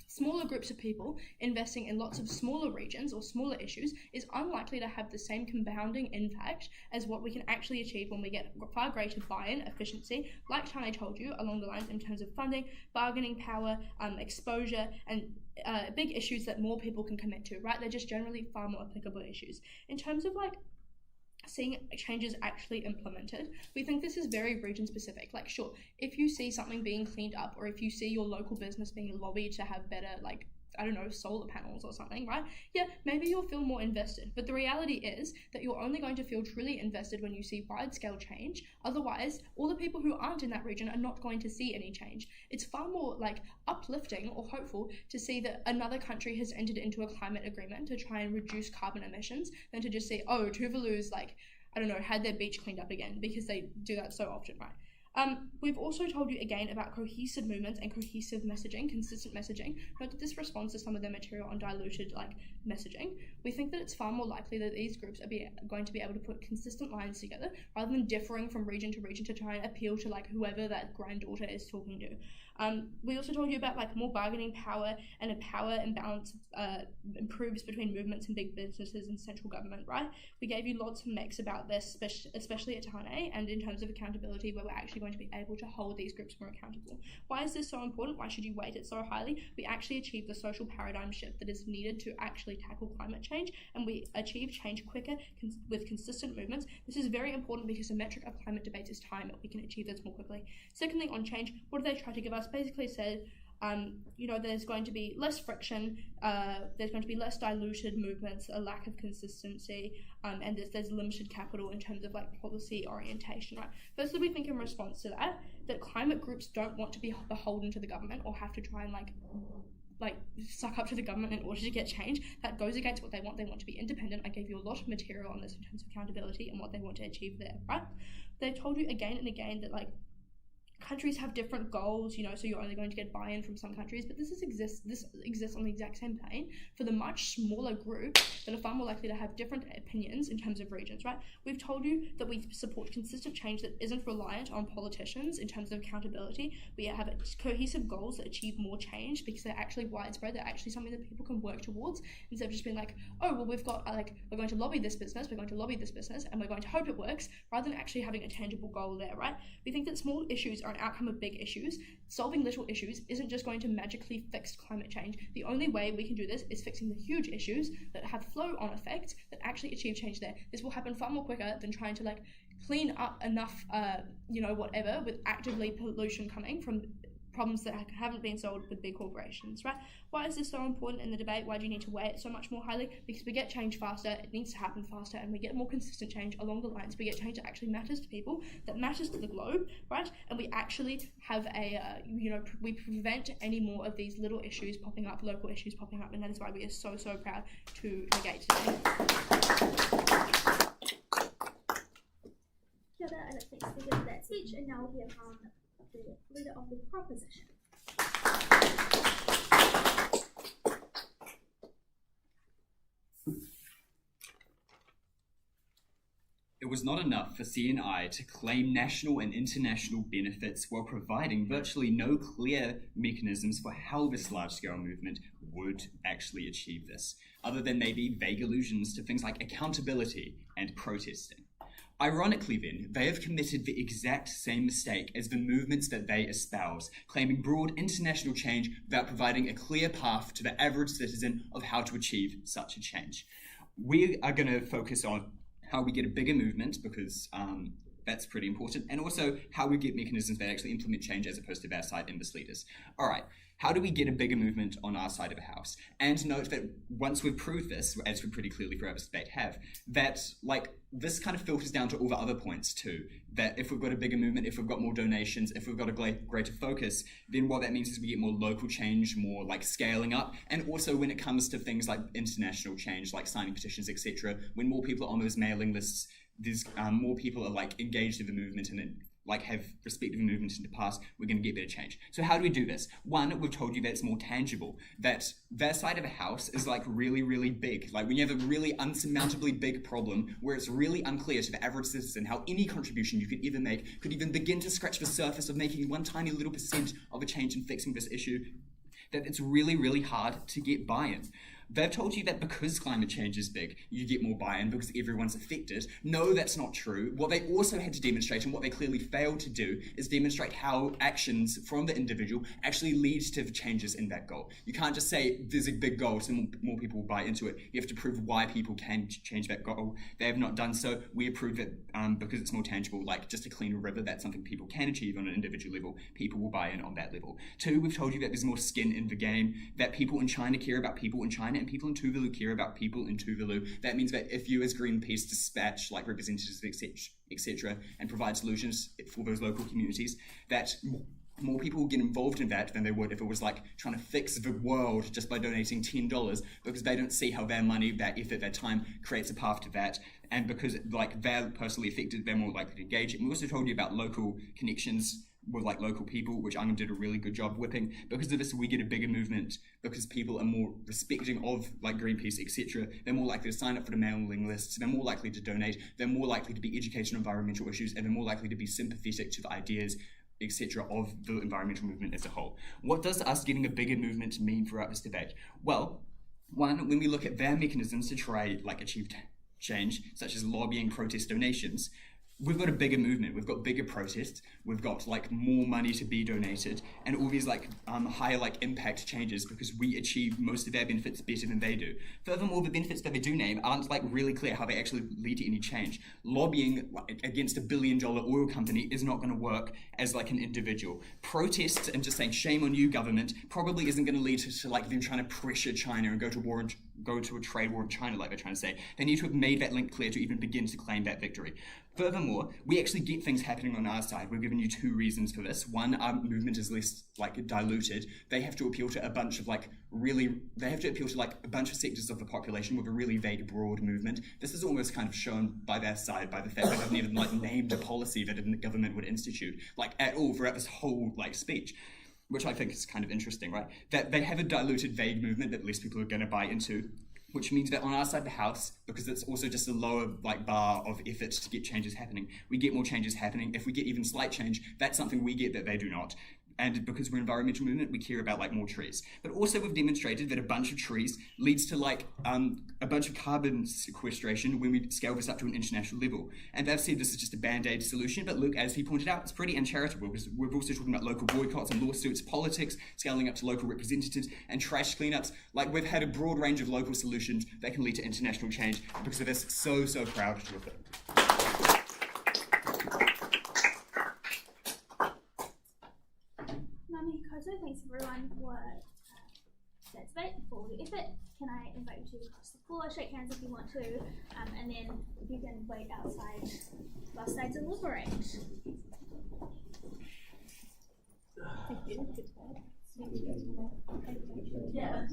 smaller groups of people investing in lots of smaller regions or smaller issues is unlikely to have the same compounding impact as what we can actually achieve when we get far greater buy-in, efficiency, like Tane told you, along the lines in terms of funding, bargaining power, exposure, and big issues that more people can commit to, right? They're just generally far more applicable issues. In terms of seeing changes actually implemented, we think this is very region specific. Sure, if you see something being cleaned up, or if you see your local business being lobbied to have better solar panels or something, right? Yeah, maybe you'll feel more invested. But the reality is that you're only going to feel truly invested when you see wide-scale change. Otherwise, all the people who aren't in that region are not going to see any change. It's far more uplifting or hopeful to see that another country has entered into a climate agreement to try and reduce carbon emissions than to just say, Tuvalu's had their beach cleaned up again, because they do that so often, right? We've also told you again about cohesive movements and cohesive messaging, consistent messaging. Note that this responds to some of their material on diluted messaging. We think that it's far more likely that these groups are going to be able to put consistent lines together rather than differing from region to region to try and appeal to whoever that granddaughter is talking to. We also told you about more bargaining power, and a power imbalance improves between movements and big businesses and central government, right? We gave you lots of mechs about this, especially at Tane, and in terms of accountability, where we're actually actually going to be able to hold these groups more accountable. Why is this so important? Why should you weight it so highly? We actually achieve the social paradigm shift that is needed to actually tackle climate change, and we achieve change quicker with consistent movements. This is very important because the metric of climate debates is time. We can achieve this more quickly. Secondly, on change, what do they try to give us? Basically said, there's going to be less friction, there's going to be less diluted movements, a lack of consistency, and there's limited capital in terms of like policy orientation, right? Firstly, we think in response to that climate groups don't want to be beholden to the government or have to try and like suck up to the government in order to get change. That goes against what they want. They want to be independent. I gave you a lot of material on this in terms of accountability and what they want to achieve there, right? They've told you again and again that like countries have different goals, so you're only going to get buy-in from some countries, but this exists on the exact same plane for the much smaller group that are far more likely to have different opinions in terms of regions, right? We've told you that we support consistent change that isn't reliant on politicians in terms of accountability. We have cohesive goals that achieve more change because they're actually widespread, they're actually something that people can work towards, instead of just being like, oh, well, we've got, we're going to lobby this business, and we're going to hope it works, rather than actually having a tangible goal there, right? We think that small issues are an outcome of big issues. Solving little issues isn't just going to magically fix climate change. The only way we can do this is fixing the huge issues that have flow-on effects that actually achieve change there. This will happen far more quicker than trying to clean up enough, whatever, with actively pollution coming from problems that haven't been solved with big corporations, right? Why is this so important in the debate? Why do you need to weigh it so much more highly? Because we get change faster, it needs to happen faster, and we get more consistent change along the lines. We get change that actually matters to people, that matters to the globe, right? And we actually have we prevent any more of these little issues popping up, local issues popping up, and that is why we are so, so proud to negate today. Kia ora, I'd like to thank speaker for that speech, and now we'll hear from the leader of the proposition. It was not enough for CNI to claim national and international benefits while providing virtually no clear mechanisms for how this large-scale movement would actually achieve this, other than maybe vague allusions to things like accountability and protesting. Ironically then, they have committed the exact same mistake as the movements that they espouse, claiming broad international change without providing a clear path to the average citizen of how to achieve such a change. We are going to focus on how we get a bigger movement, because that's pretty important, and also how we get mechanisms that actually implement change as opposed to their side and misleaders. All right. How do we get a bigger movement on our side of the house? And note that once we've proved this, as we pretty clearly throughout this debate have, that this kind of filters down to all the other points too. That if we've got a bigger movement, if we've got more donations, if we've got a greater focus, then what that means is we get more local change, more scaling up. And also when it comes to things like international change, like signing petitions, etc., when more people are on those mailing lists, there's more people are engaged in the movement and have respective movements in the past, we're going to get better change. So how do we do this? One, we've told you that it's more tangible, that their side of a house is really, really big. When you have a really unsurmountably big problem where it's really unclear to the average citizen how any contribution you could ever make could even begin to scratch the surface of making one tiny little percent of a change in fixing this issue, that it's really, really hard to get buy-in. They've told you that because climate change is big, you get more buy-in because everyone's affected. No, that's not true. What they also had to demonstrate, and what they clearly failed to do, is demonstrate how actions from the individual actually leads to changes in that goal. You can't just say there's a big goal so more people will buy into it. You have to prove why people can change that goal. They have not done so. We approve it because it's more tangible, just a cleaner river. That's something people can achieve on an individual level. People will buy in on that level. Two, we've told you that there's more skin in the game, that people in China care about people in China, and people in Tuvalu care about people in Tuvalu. That means that if you as Greenpeace dispatch representatives, etc., and provide solutions for those local communities, that more people will get involved in that than they would if it was trying to fix the world just by donating $10, because they don't see how their money, their effort, their time creates a path to that. And because they're personally affected, they're more likely to engage. And we also told you about local connections with local people, which Angam did a really good job whipping. Because of this, we get a bigger movement because people are more respecting of Greenpeace, etc. They're more likely to sign up for the mailing lists, they're more likely to donate, they're more likely to be educated on environmental issues, and they're more likely to be sympathetic to the ideas, etc., of the environmental movement as a whole. What does us getting a bigger movement mean throughout this debate? Well, one, when we look at their mechanisms to try achieve change, such as lobbying, protest, donations, we've got a bigger movement, we've got bigger protests, we've got like more money to be donated, and all these like higher like impact changes because we achieve most of our benefits better than they do. Furthermore, the benefits that they do name aren't like really clear how they actually lead to any change. Lobbying against $1 billion oil company is not going to work as like an individual. Protests and just saying shame on you, government, probably isn't going to lead to like them trying to pressure China and go to a trade war in China like they're trying to say. They need to have made that link clear to even begin to claim that victory. Furthermore, we actually get things happening on our side. We've given you 2 reasons for this. One, our movement is less like diluted. They have to appeal to a bunch of like a bunch of sectors of the population with a really vague, broad movement. This is almost kind of shown by their side by the fact that they've even like named a policy that the government would institute like at all throughout this whole like speech, which I think is kind of interesting, right? That they have a diluted, vague movement that less people are going to buy into, which means that on our side of the house, because it's also just a lower like bar of effort to get changes happening, we get more changes happening. If we get even slight change, that's something we get that they do not. And because we're an environmental movement, we care about like more trees. But also we've demonstrated that a bunch of trees leads to like a bunch of carbon sequestration when we scale this up to an international level. And they've said this is just a band-aid solution, but look, as he pointed out, it's pretty uncharitable because we're also talking about local boycotts and lawsuits, politics, scaling up to local representatives and trash cleanups. Like we've had a broad range of local solutions that can lead to international change. Because of this, so proud to have it. Thanks everyone for that debate and for all your effort. Can I invite you to cross the floor, shake hands if you want to, and then you can wait outside whilst I deliberate. Yeah.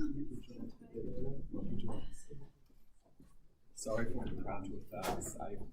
Sorry for interrupting with that.